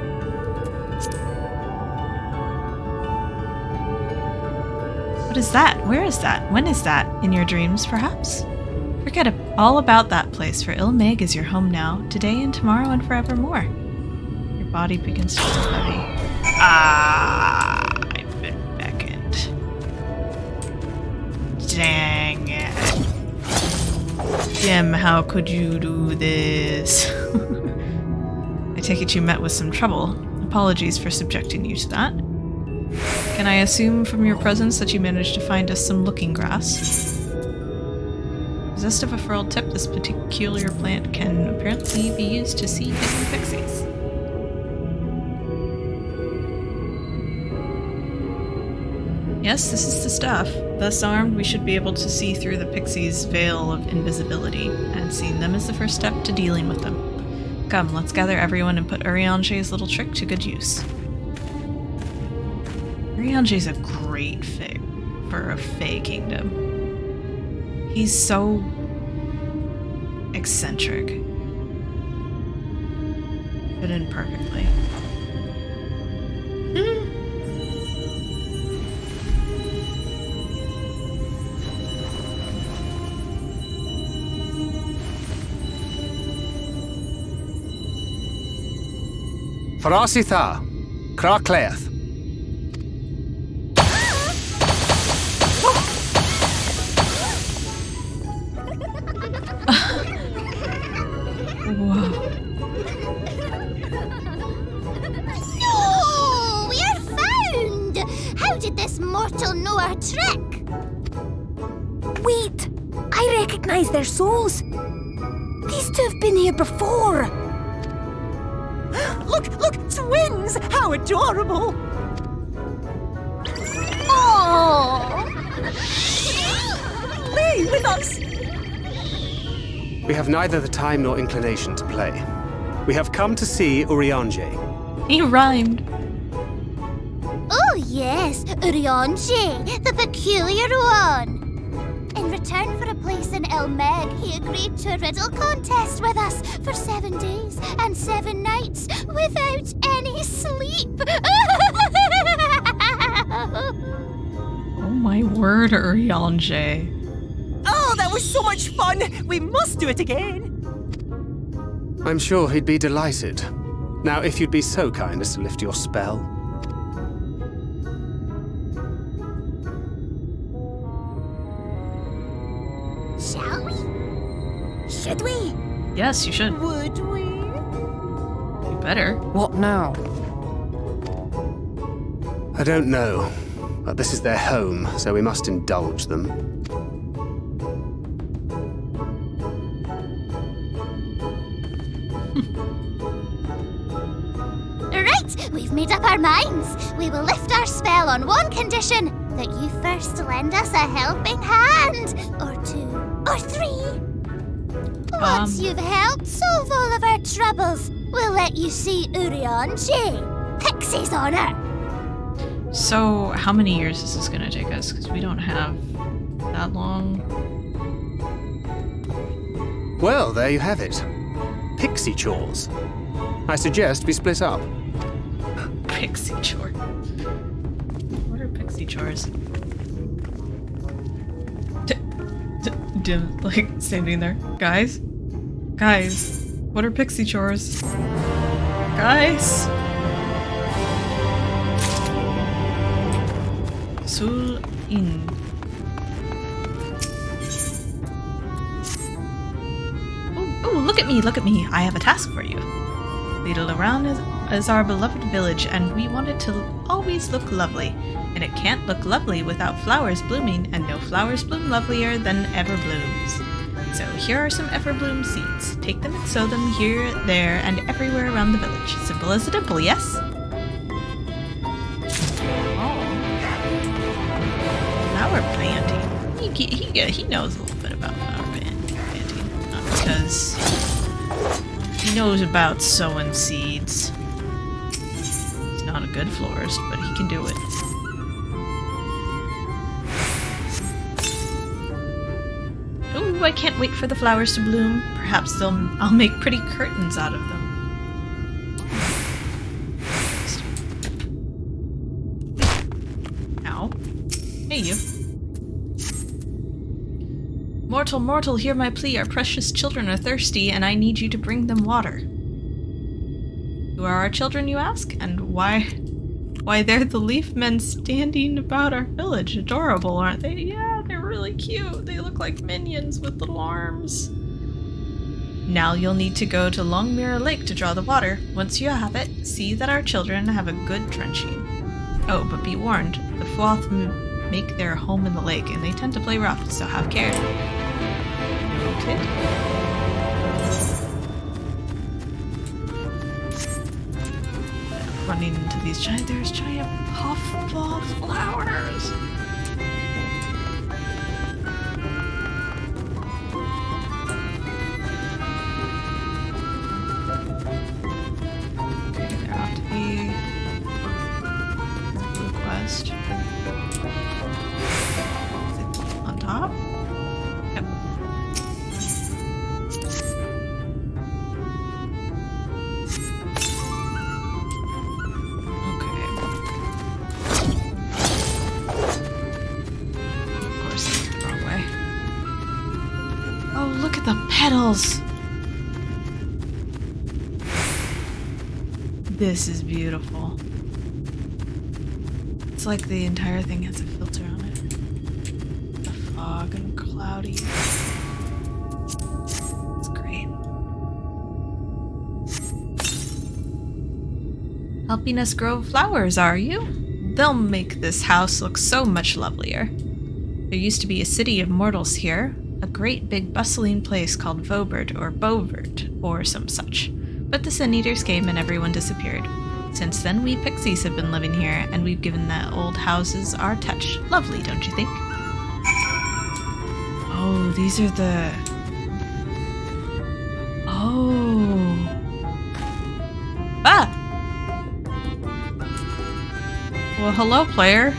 What is that? Where is that? When is that? In your dreams, perhaps? Forget all about that place, for Ilmeg is your home now, today and tomorrow and forevermore. Your body begins to feel heavy. Ah, I've been beckoned. Dang it. Dhim, how could you do this? I take it you met with some trouble. Apologies for subjecting you to that. Can I assume from your presence that you managed to find us some looking grass? Possessed of a furled tip, this peculiar plant can apparently be used to see hidden pixies. Yes, this is the stuff. Thus armed, we should be able to see through the pixies' veil of invisibility, and seeing them is the first step to dealing with them. Come, let's gather everyone and put Urianger's little trick to good use. Urianger's a great fit for a Fae kingdom. He's so eccentric. Fit in perfectly. Farasitha, Krakleath. No! We are found! How did this mortal know our trick? Wait! I recognize their souls. These two have been here before. Look! Twins! How adorable! Oh! Play with us! We have neither the time nor inclination to play. We have come to see Urianger. He rhymed. Oh yes, Urianger, the peculiar one. In return for a place in Ilmeg, he agreed to a riddle contest with us for 7 days and 7 nights without any sleep. Oh my word, Urianger. Oh, that was so much fun! We must do it again! I'm sure he'd be delighted. Now, if you'd be so kind as to lift your spell. Shall we? Should we? Yes, you should. Would we? You better. What now? I don't know, but this is their home, so we must indulge them. Right, we've made up our minds. We will lift our spell on one condition, that you first lend us a helping hand. Or 2, or 3. Once you've helped solve all of our troubles, we'll let you see Urianger, Pixie's honor. So, how many years is this gonna take us? Because we don't have that long. Well, there you have it. Pixie chores. I suggest we split up. Pixie chore. What are pixie chores? Dhim, like, standing there. Guys? Guys, what are pixie chores? Guys? Sul in. Ooh, look at me, look at me. I have a task for you. Lead it around as our beloved village, and we want it to always look lovely. And it can't look lovely without flowers blooming, and no flowers bloom lovelier than ever blooms. So here are some Everbloom seeds. Take them and sow them here, there, and everywhere around the village. Simple as a dimple, yes? Oh. Flower planting. He knows a little bit about flower planting. Not because he knows about sowing seeds. He's not a good florist, but he can do it. Ooh, I can't wait for the flowers to bloom. Perhaps I'll make pretty curtains out of them. Ow. Hey, you. Mortal, mortal, hear my plea. Our precious children are thirsty, and I need you to bring them water. Who are our children, you ask? And why, they're the leaf men standing about our village. Adorable, aren't they? Yeah, they're really cute. They look like minions with little arms. Now you'll need to go to Longmirror Lake to draw the water. Once you have it, see that our children have a good drenching. Oh, but be warned, the Fwoth make their home in the lake, and they tend to play rough, so have care. Noted. Running into these there's giant puffball flowers. Okay, they're out to be Blue Quest. Is it on top? Yep. The petals! This is beautiful. It's like the entire thing has a filter on it. The fog and cloudy. It's great. Helping us grow flowers, are you? They'll make this house look so much lovelier. There used to be a city of mortals here. A great big bustling place called Vobert or Bovert or some such. But the Sin Eaters came and everyone disappeared. Since then we Pixies have been living here and we've given the old houses our touch. Lovely, don't you think? Oh, these are the... Oh. Ah! Well, hello, player.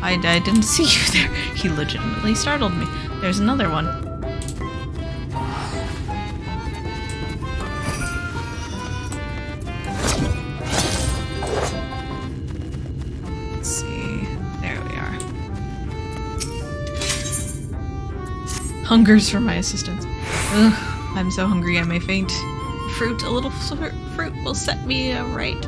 I didn't see you there. He legitimately startled me. There's another one. Let's see. There we are. Hungers for my assistance. Ugh, I'm so hungry I may faint. Fruit, a little fruit will set me right.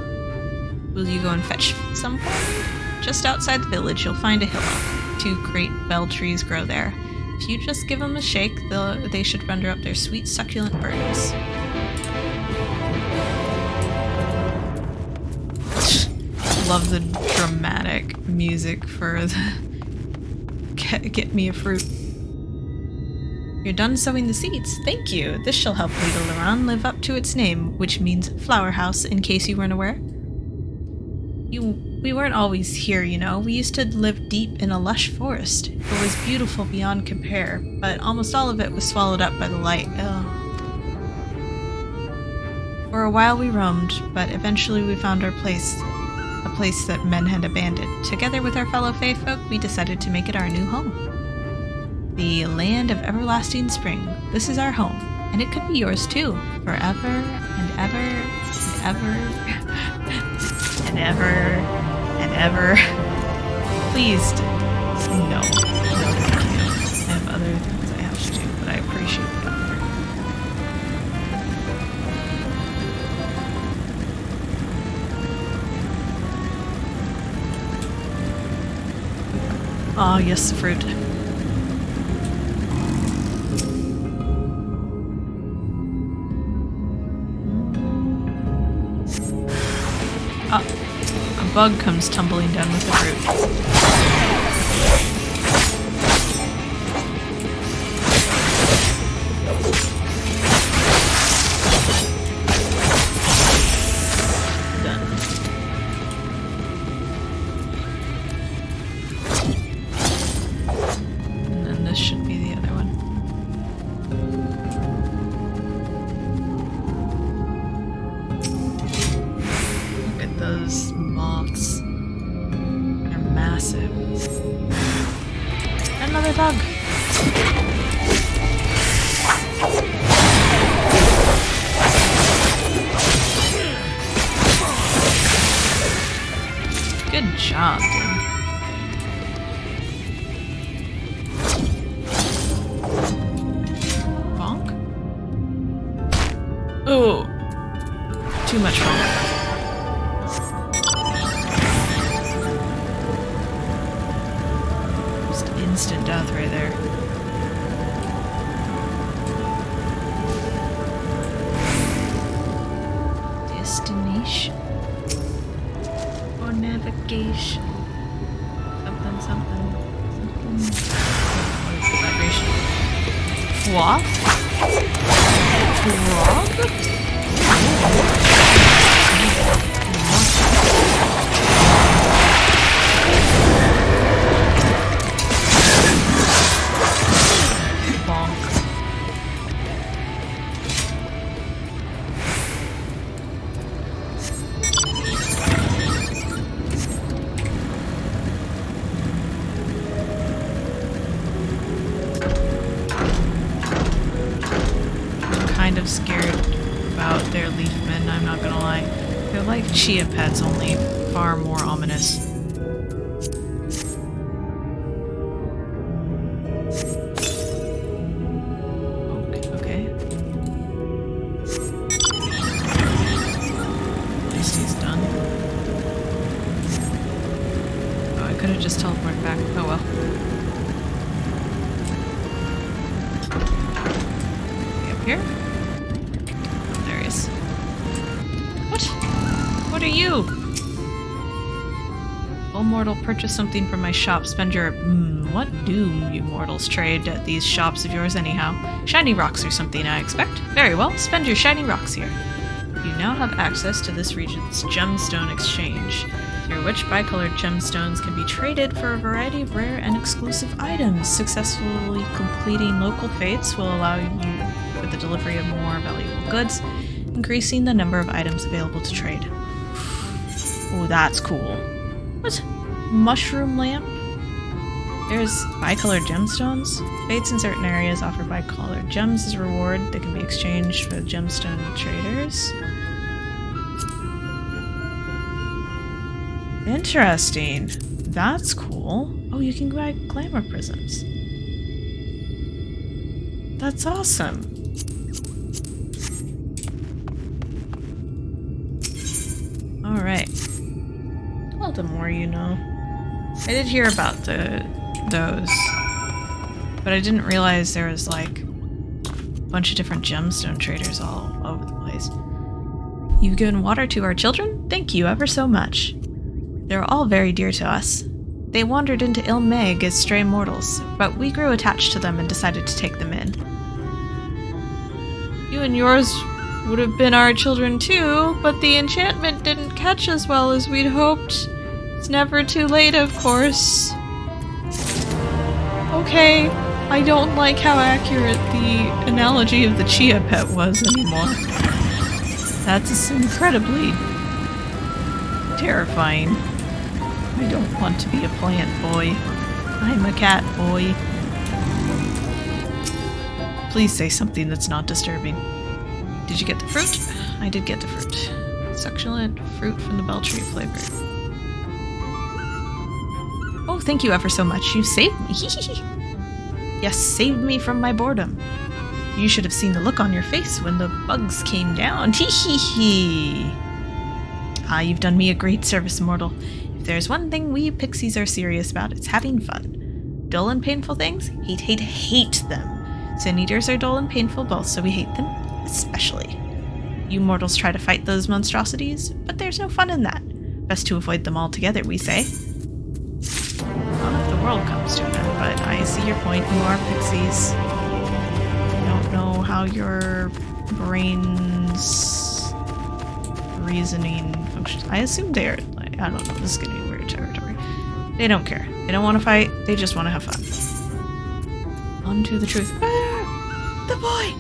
Will you go and fetch some for me? Just outside the village, you'll find a hillock. 2 great bell trees grow there. If you just give them a shake, they should render up their sweet, succulent burdens. Love the dramatic music for the... Get me a fruit. You're done sowing the seeds. Thank you. This shall help Littleron live up to its name, which means flower house, in case you weren't aware. We weren't always here, you know. We used to live deep in a lush forest. It was beautiful beyond compare, but almost all of it was swallowed up by the light. Ugh. For a while we roamed, but eventually we found our place, a place that men had abandoned. Together with our fellow Fae folk, we decided to make it our new home. The land of everlasting spring. This is our home, and it could be yours too, forever and ever and ever and ever and ever. Please, no, thank you. I have other things I have to do, but I appreciate the offer. Oh, yes, the fruit. Oh, a bug comes tumbling down with the fruit. massive. Another bug. Good job, Dhim. Bonk? Oh, too much bonk. Just instant death right there. Destination. Or navigation. Something, something, something. What is the vibration? What? Frog? Scared about their leafmen, I'm not gonna lie. They're like chia pets, only far more ominous. Okay. At least he's done. Oh, I could have just teleported back. Oh well. Up here? What are you? Oh, mortal, purchase something from my shop. Spend your... what do you mortals trade at these shops of yours anyhow? Shiny rocks or something, I expect. Very well, spend your shiny rocks here. You now have access to this region's Gemstone Exchange, through which bicolored gemstones can be traded for a variety of rare and exclusive items. Successfully completing local fates will allow you for the delivery of more valuable goods, increasing the number of items available to trade. Oh, that's cool. What? Mushroom lamp? There's bicolored gemstones? Fates in certain areas offer bicolored gems as a reward. They can be exchanged for gemstone traders. Interesting. That's cool. Oh, you can buy glamour prisms. That's awesome. Alright. Well, the more you know. I did hear about those, but I didn't realize there was like a bunch of different gemstone traders all over the place. You've given water to our children? Thank you ever so much. They're all very dear to us. They wandered into Ilmeg as stray mortals, but we grew attached to them and decided to take them in. You and yours would have been our children too, but the enchantment didn't catch as well as we'd hoped. It's never too late, of course. Okay, I don't like how accurate the analogy of the chia pet was anymore. That's incredibly terrifying. I don't want to be a plant boy. I'm a cat boy. Please say something that's not disturbing. Did you get the fruit? I did get the fruit. Succulent fruit from the bell tree flavor. Oh, thank you ever so much. You saved me. Yes, saved me from my boredom. You should have seen the look on your face when the bugs came down. Ah, you've done me a great service, mortal. If there's one thing we Pixies are serious about, it's having fun. Dull and painful things? Hate them. Sin Eaters are dull and painful both, so we hate them especially. You mortals try to fight those monstrosities, but there's no fun in that. Best to avoid them altogether, we say. Not if the world comes to an end, but I see your point. You are Pixies. I don't know how your brain's reasoning functions. I assume they're, like, I don't know, this is getting weird territory. They don't care. They don't want to fight, they just want to have fun. On to the truth. Ah, the boy!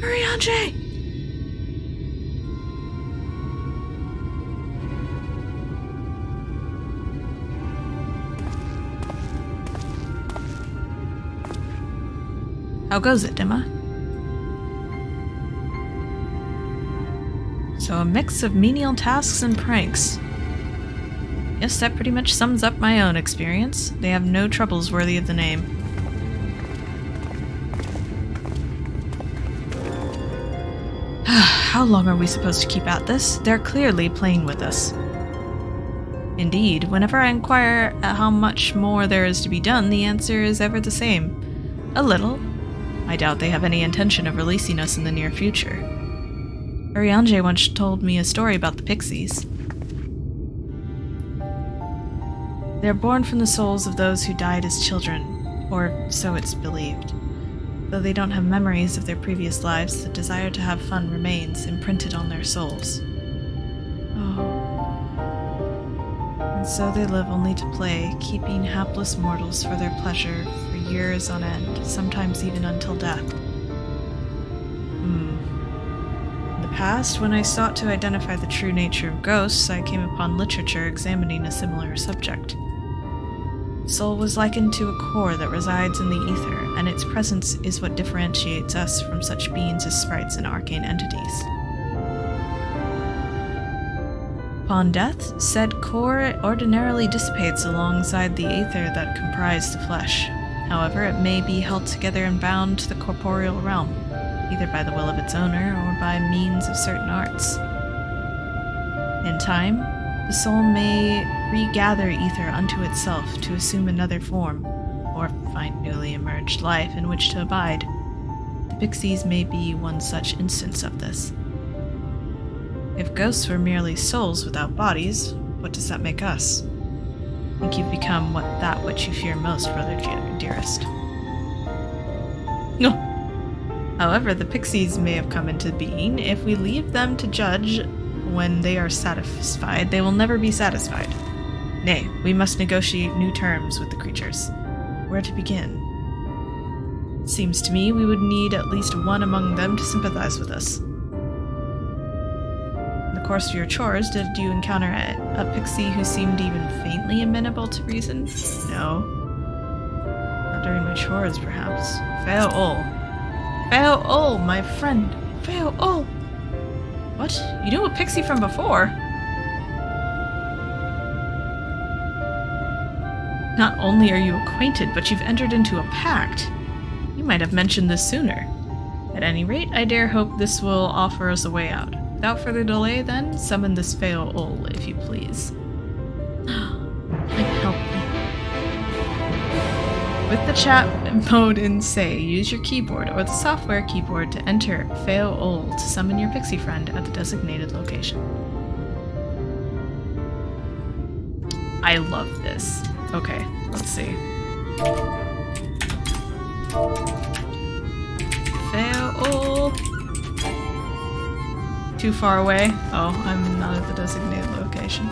Urianger! How goes it, Dhim'a? So a mix of menial tasks and pranks. Yes, that pretty much sums up my own experience. They have no troubles worthy of the name. How long are we supposed to keep at this? They're clearly playing with us. Indeed, whenever I inquire at how much more there is to be done, the answer is ever the same. A little. I doubt they have any intention of releasing us in the near future. Urianger once told me a story about the Pixies. They're born from the souls of those who died as children, or so it's believed. Though they don't have memories of their previous lives, the desire to have fun remains imprinted on their souls. Oh. And so they live only to play, keeping hapless mortals for their pleasure for years on end, sometimes even until death. In the past, when I sought to identify the true nature of ghosts, I came upon literature examining a similar subject. Soul was likened to a core that resides in the ether, and its presence is what differentiates us from such beings as sprites and arcane entities. Upon death, said core ordinarily dissipates alongside the aether that comprised the flesh. However, it may be held together and bound to the corporeal realm, either by the will of its owner or by means of certain arts. In time, the soul may regather ether unto itself to assume another form, or find newly emerged life in which to abide. The Pixies may be one such instance of this. If ghosts were merely souls without bodies, what does that make us? I think you've become that which you fear most, brother dearest. No. However, the Pixies may have come into being. If we leave them to judge when they are satisfied, they will never be satisfied. Nay, we must negotiate new terms with the creatures. Where to begin? It seems to me we would need at least one among them to sympathize with us. In the course of your chores, did you encounter a pixie who seemed even faintly amenable to reason? No. Not during my chores, perhaps. Feo-ol. Feo-ol, my friend. Feo-ol. What? You knew a pixie from before? Not only are you acquainted, but you've entered into a pact. You might have mentioned this sooner. At any rate, I dare hope this will offer us a way out. Without further delay, then, summon this Feo-ol, if you please. Help me. With the chat mode in Say, use your keyboard or the software keyboard to enter Feo-ol to summon your pixie friend at the designated location. I love this. Okay, let's see. Feo-ol. Too far away? Oh, I'm not at the designated location.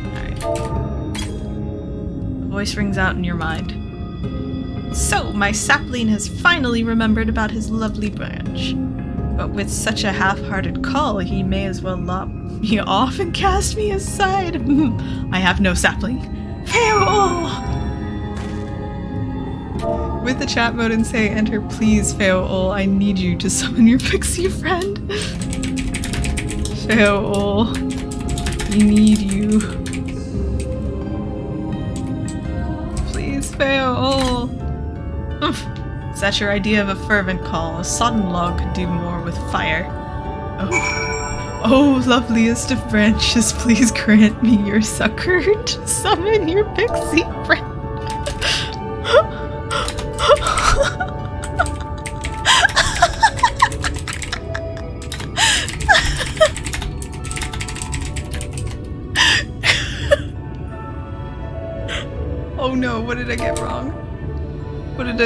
Alright. The voice rings out in your mind. So, my sapling has finally remembered about his lovely branch. But with such a half-hearted call, he may as well lop me off and cast me aside. I have no sapling. Feo-ol! With the chat mode and say, enter please, Feo-ol. I need you to summon your pixie friend. Feo-ol. We need you. Please, Feo-ol. Is that your idea of a fervent call? A sodden log could do more with fire. Oh, loveliest of branches, please grant me your succor to summon your pixie friend. Oh no, what did I get wrong? What did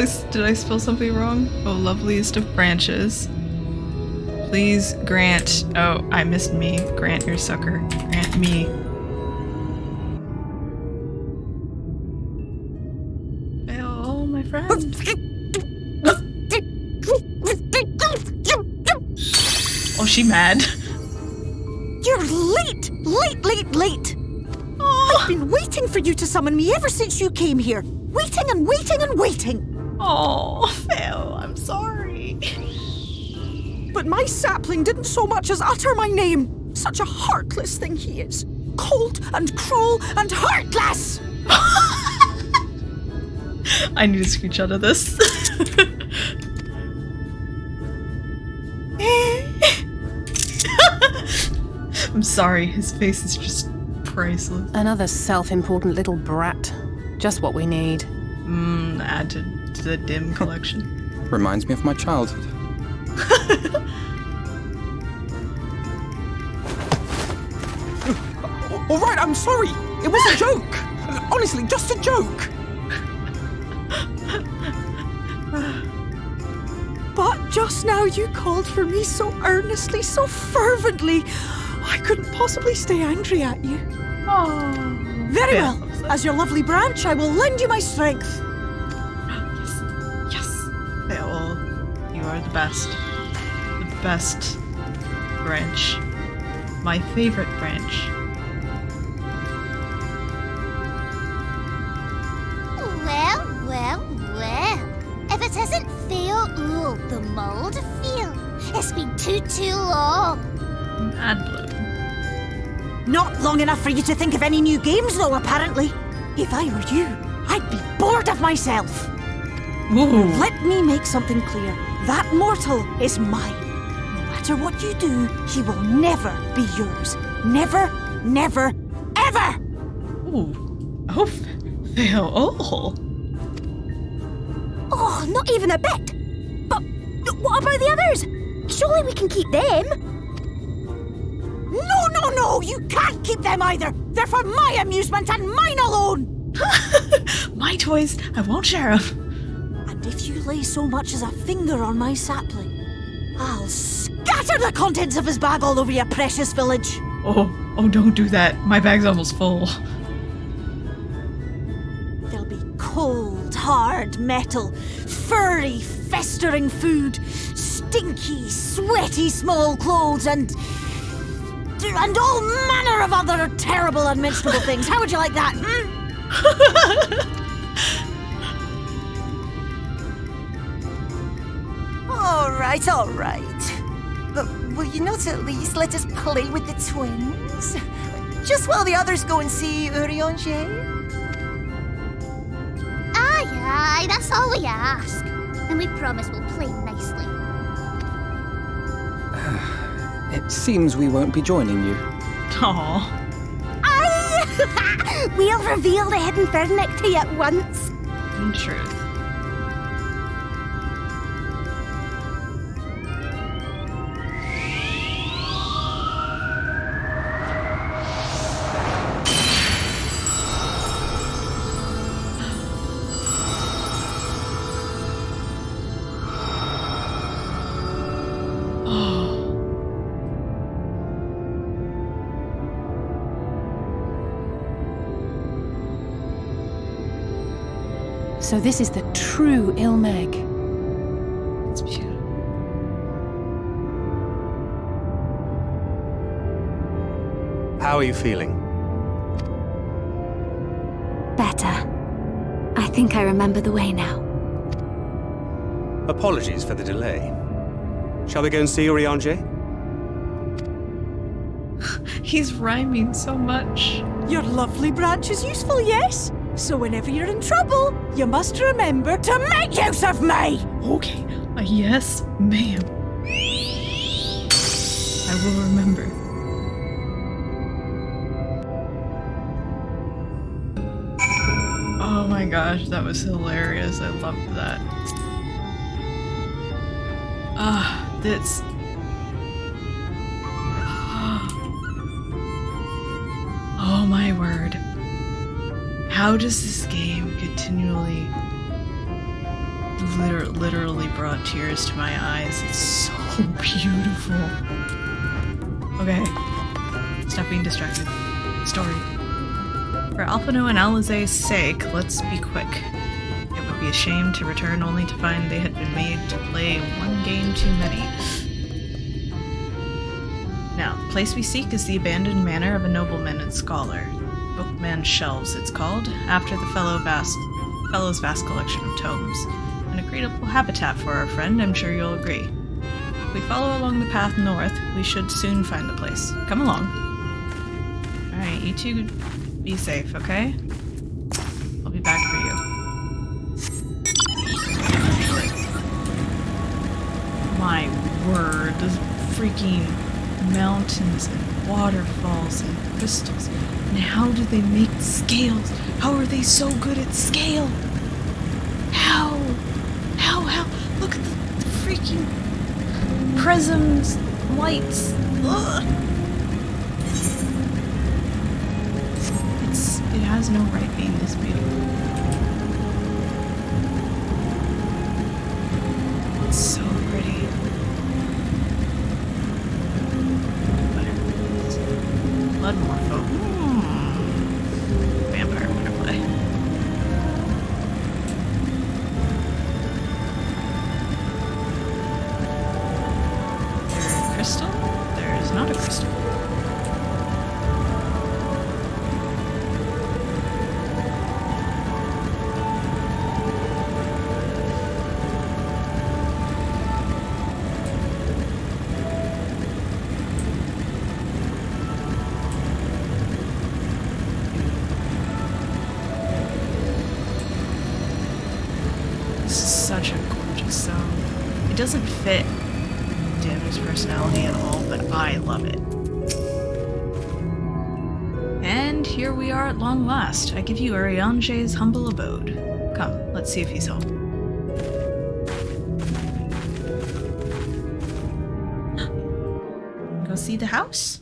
I spell something wrong? Oh, loveliest of branches. Please grant, oh, I missed me. Grant your succor. Grant me. Oh, my friend. Oh, she mad. You're late! Late! Oh. I've been waiting for you to summon me ever since you came here. Waiting and waiting and waiting. Oh, Phil, I'm sorry. But my sapling didn't so much as utter my name. Such a heartless thing he is. Cold and cruel and heartless! I need a screenshot of this. I'm sorry, his face is just priceless. Another self-important little brat. Just what we need. Add to the Dhim collection. Reminds me of my childhood. All right, I'm sorry. It was a joke. Honestly, just a joke. But just now you called for me so earnestly, so fervently. I couldn't possibly stay angry at you. Oh. Very well. As your lovely branch, I will lend you my strength. Yes. Phil, you are the best. The best branch. My favorite branch. Well. If it isn't Theo the mold Phil, it's been too long. Mad Blue. Not long enough for you to think of any new games, though, apparently. If I were you, I'd be bored of myself. Ooh. Let me make something clear. That mortal is mine. No matter what you do, he will never be yours. Never, never, ever! Ooh. Oh, Phil. Oh. Oh, not even a bit. But what about the others? Surely we can keep them. No, you can't keep them either. They're for my amusement and mine alone. My toys, I won't share them. And if you lay so much as a finger on my sapling, I'll scatter the contents of his bag all over your precious village. Oh, don't do that. My bag's almost full. There'll be cold, hard metal, furry, festering food, stinky, sweaty small clothes, and all manner of other terrible, unmentionable things. How would you like that? All right. But will you not at least let us play with the twins? Just while the others go and see Urianger? Aye, that's all we ask. And we promise we'll play nicely. It seems we won't be joining you. Aww. Aye! We'll reveal the hidden Vernick to you at once. In truth. So this is the true Ilmeg. It's beautiful. How are you feeling? Better. I think I remember the way now. Apologies for the delay. Shall we go and see Urianger? He's rhyming so much. Your lovely branch is useful, yes? So whenever you're in trouble, you must remember to make use of me! Okay. Yes, ma'am. I will remember. Oh my gosh, that was hilarious. I loved that. That's... Oh my word. How does this game continually... literally brought tears to my eyes. It's so beautiful. Okay. Stop being distracted. Story. For Alphino and Alizé's sake, let's be quick. It would be a shame to return only to find they had been made to play one game too many. Now, the place we seek is the abandoned manor of a nobleman and scholar. Book Man's Shelves, it's called, after the fellow's vast collection of tomes. An agreeable habitat for our friend, I'm sure you'll agree. If we follow along the path north, we should soon find the place. Come along. Alright, you two be safe, okay? I'll be back for you. My word, those freaking mountains and waterfalls and crystals. And how do they make scales? How are they so good at scale? How? Look at the freaking prisms, lights. Ugh. It has no right being this beautiful. It's so pretty. Blood morpho. Vampire butterfly. There's a crystal? There's not a crystal. Such a gorgeous zone. It doesn't fit Dhim's personality at all, but I love it. And here we are at long last. I give you Urianger's humble abode. Come, let's see if he's home. Go see the house?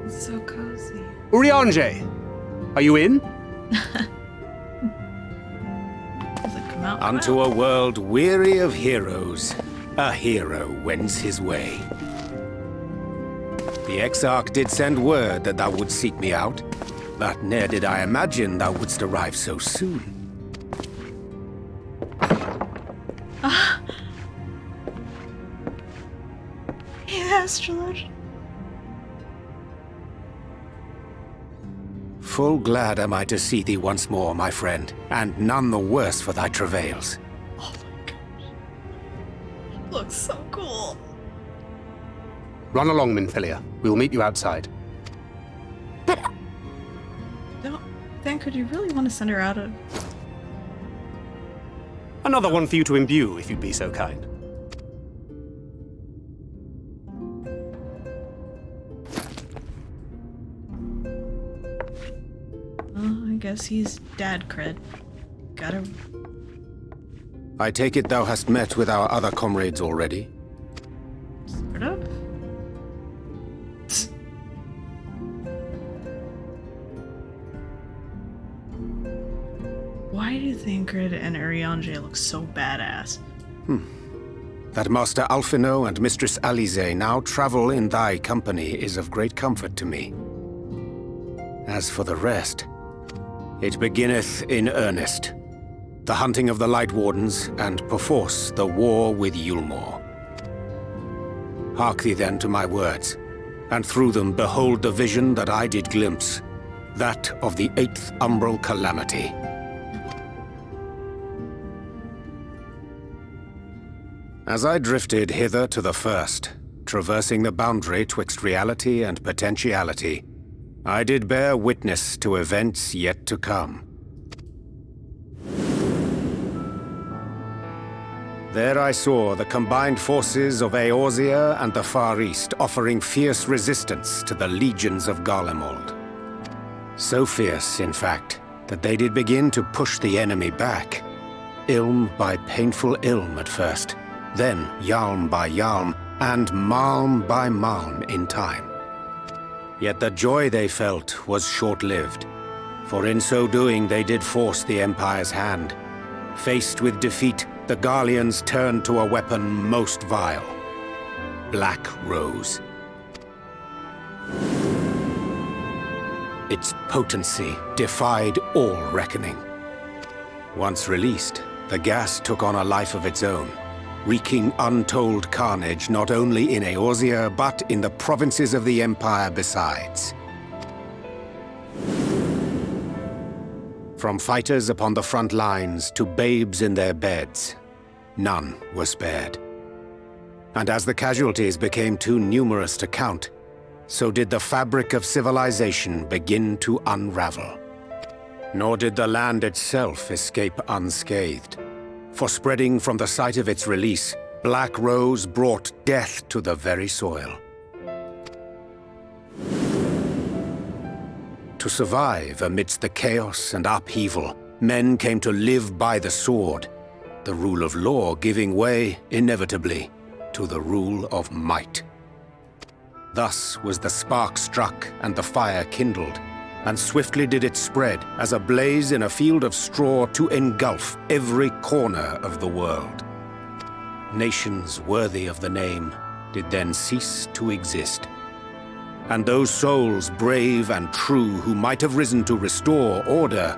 So cozy. Urianger, are you in? Unto a world weary of heroes, a hero wends his way. The Exarch did send word that thou wouldst seek me out, but ne'er did I imagine thou wouldst arrive so soon. Yeah, astrology. Full glad am I to see thee once more, my friend, and none the worse for thy travails. Oh my gosh. Looks so cool. Run along, Minfilia. We'll meet you outside. Don't think, could you really want to send her out of... Another one for you to imbue, if you'd be so kind. I guess he's dad cred. Gotta... I take it thou hast met with our other comrades already? Sort of? Why do Thancred and Urianger look so badass? That Master Alphino and Mistress Alize now travel in thy company is of great comfort to me. As for the rest, it beginneth in earnest. The hunting of the Light Wardens, and perforce the war with Yulmore. Hark thee then to my words, and through them behold the vision that I did glimpse, that of the 8th Umbral Calamity. As I drifted hither to the first, traversing the boundary twixt reality and potentiality, I did bear witness to events yet to come. There I saw the combined forces of Eorzea and the Far East offering fierce resistance to the legions of Garlemald. So fierce, in fact, that they did begin to push the enemy back. Ilm by painful ilm at first, then Yalm by Yalm, and Malm by Malm in time. Yet the joy they felt was short-lived, for in so doing they did force the Empire's hand. Faced with defeat, the Garleans turned to a weapon most vile: Black Rose. Its potency defied all reckoning. Once released, the gas took on a life of its own, wreaking untold carnage not only in Eorzea, but in the provinces of the Empire besides. From fighters upon the front lines to babes in their beds, none were spared. And as the casualties became too numerous to count, so did the fabric of civilization begin to unravel. Nor did the land itself escape unscathed. For spreading from the site of its release, Black Rose brought death to the very soil. To survive amidst the chaos and upheaval, men came to live by the sword, the rule of law giving way, inevitably, to the rule of might. Thus was the spark struck and the fire kindled, and swiftly did it spread as a blaze in a field of straw to engulf every corner of the world. Nations worthy of the name did then cease to exist. And those souls brave and true who might have risen to restore order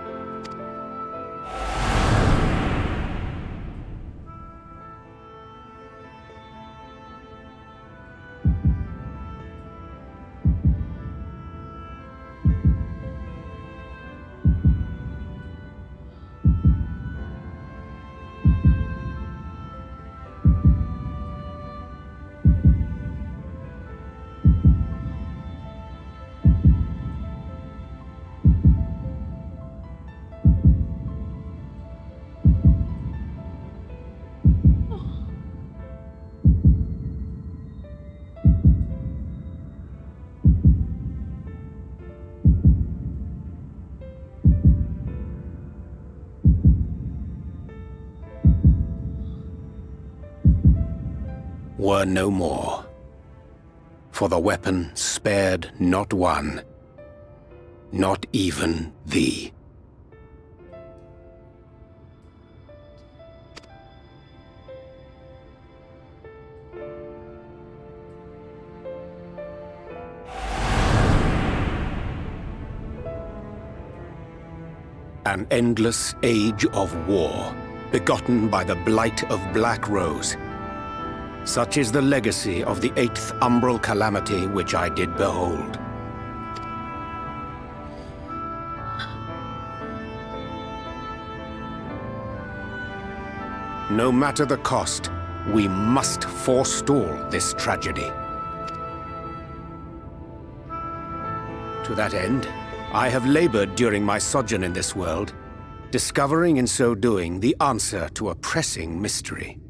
were no more. For the weapon spared not one, not even thee. An endless age of war, begotten by the blight of Black Rose. Such is the legacy of the 8th umbral calamity which I did behold. No matter the cost, we must forestall this tragedy. To that end, I have labored during my sojourn in this world, discovering in so doing the answer to a pressing mystery.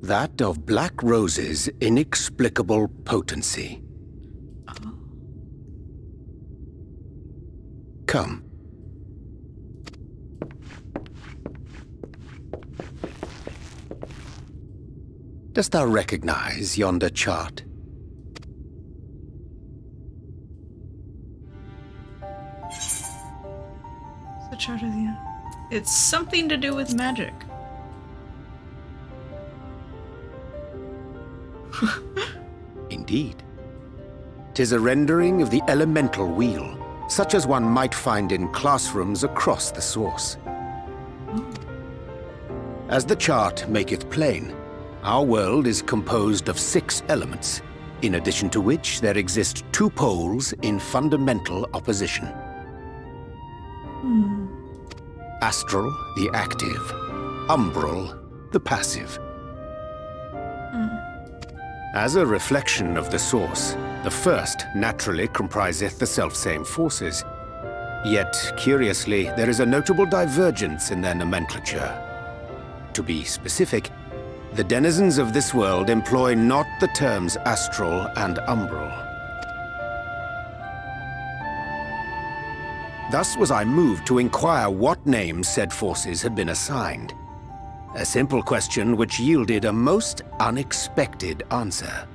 That of Black Rose's inexplicable potency. Come. Dost thou recognize yonder chart? The chart of the... It's something to do with magic. Indeed. 'Tis a rendering of the elemental wheel, such as one might find in classrooms across the source. As the chart maketh plain, our world is composed of 6 elements, in addition to which there exist 2 poles in fundamental opposition. Astral, the active, umbral, the passive. As a reflection of the source, the first naturally compriseth the selfsame forces. Yet, curiously, there is a notable divergence in their nomenclature. To be specific, the denizens of this world employ not the terms astral and umbral. Thus was I moved to inquire what names said forces had been assigned. A simple question which yielded a most unexpected answer.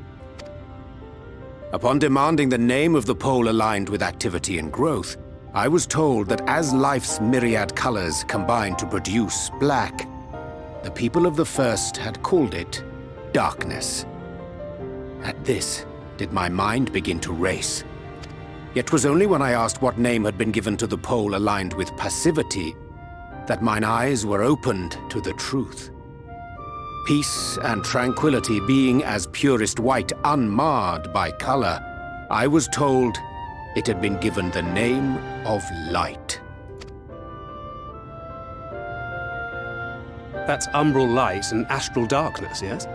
Upon demanding the name of the pole aligned with activity and growth, I was told that as life's myriad colors combine to produce black, the people of the first had called it darkness. At this, did my mind begin to race. Yet 'twas only when I asked what name had been given to the pole aligned with passivity that mine eyes were opened to the truth. Peace and tranquility being as purest white, unmarred by color, I was told it had been given the name of light. That's umbral light and astral darkness, yes?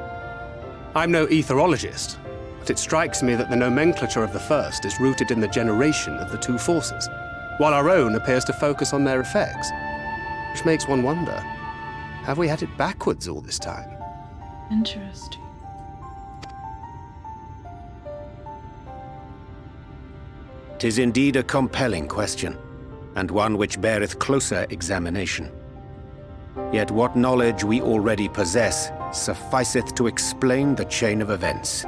I'm no etherologist, but it strikes me that the nomenclature of the first is rooted in the generation of the two forces, while our own appears to focus on their effects. Which makes one wonder, have we had it backwards all this time? Interesting. "'Tis indeed a compelling question, and one which beareth closer examination. Yet what knowledge we already possess sufficeth to explain the chain of events.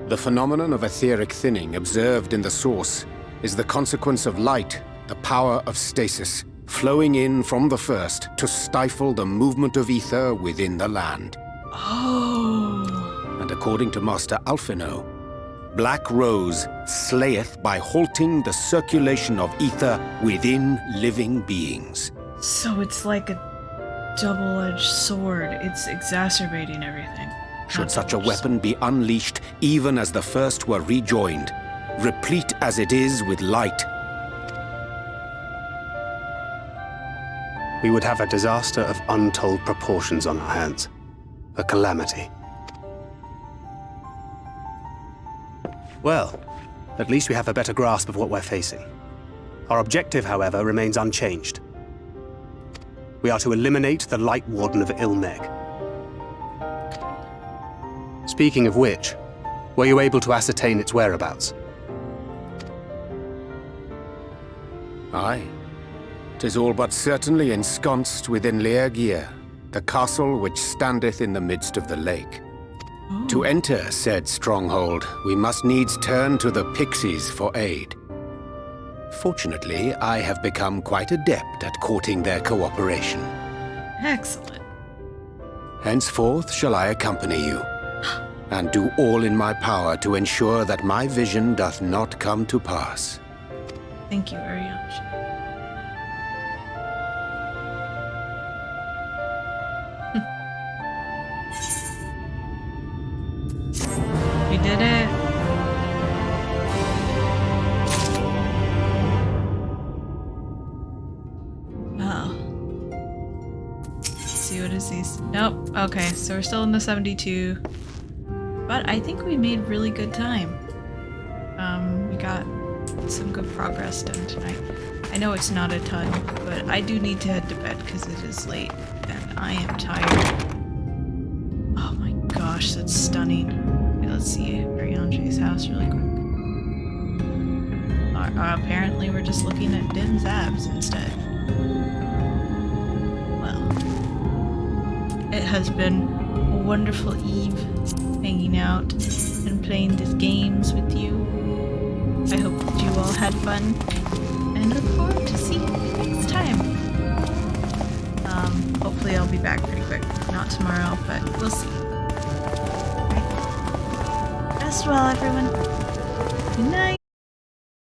The phenomenon of etheric thinning observed in the source is the consequence of light, the power of stasis, flowing in from the first to stifle the movement of ether within the land. Oh. And according to Master Alphino, Black Rose slayeth by halting the circulation of ether within living beings. So it's like a double-edged sword. It's exacerbating everything. Should such a weapon be unleashed even as the first were rejoined, replete as it is with light, we would have a disaster of untold proportions on our hands. A calamity. Well, at least we have a better grasp of what we're facing. Our objective, however, remains unchanged. We are to eliminate the Light Warden of Ilmeg. Speaking of which, were you able to ascertain its whereabouts? Aye. 'Tis all but certainly ensconced within Leargear, the castle which standeth in the midst of the lake. Oh. To enter said stronghold, we must needs turn to the Pixies for aid. Fortunately, I have become quite adept at courting their cooperation. Excellent. Henceforth shall I accompany you, and do all in my power to ensure that my vision doth not come to pass. Thank you, Ariange. We did it. Oh. Let's see, what is these? Nope. Okay, so we're still in the 72. But I think we made really good time. We got some good progress done tonight. I know it's not a ton, but I do need to head to bed because it is late and I am tired. Oh my gosh, that's stunning. Okay, let's see Ariange's house really quick. Apparently we're just looking at Dhim's abs instead. Well, it has been a wonderful eve hanging out and playing these games with you. I hope that you all had fun and look forward to seeing you next time. Hopefully I'll be back pretty quick. Not tomorrow, but we'll see. Alright. Rest well, everyone. Good night.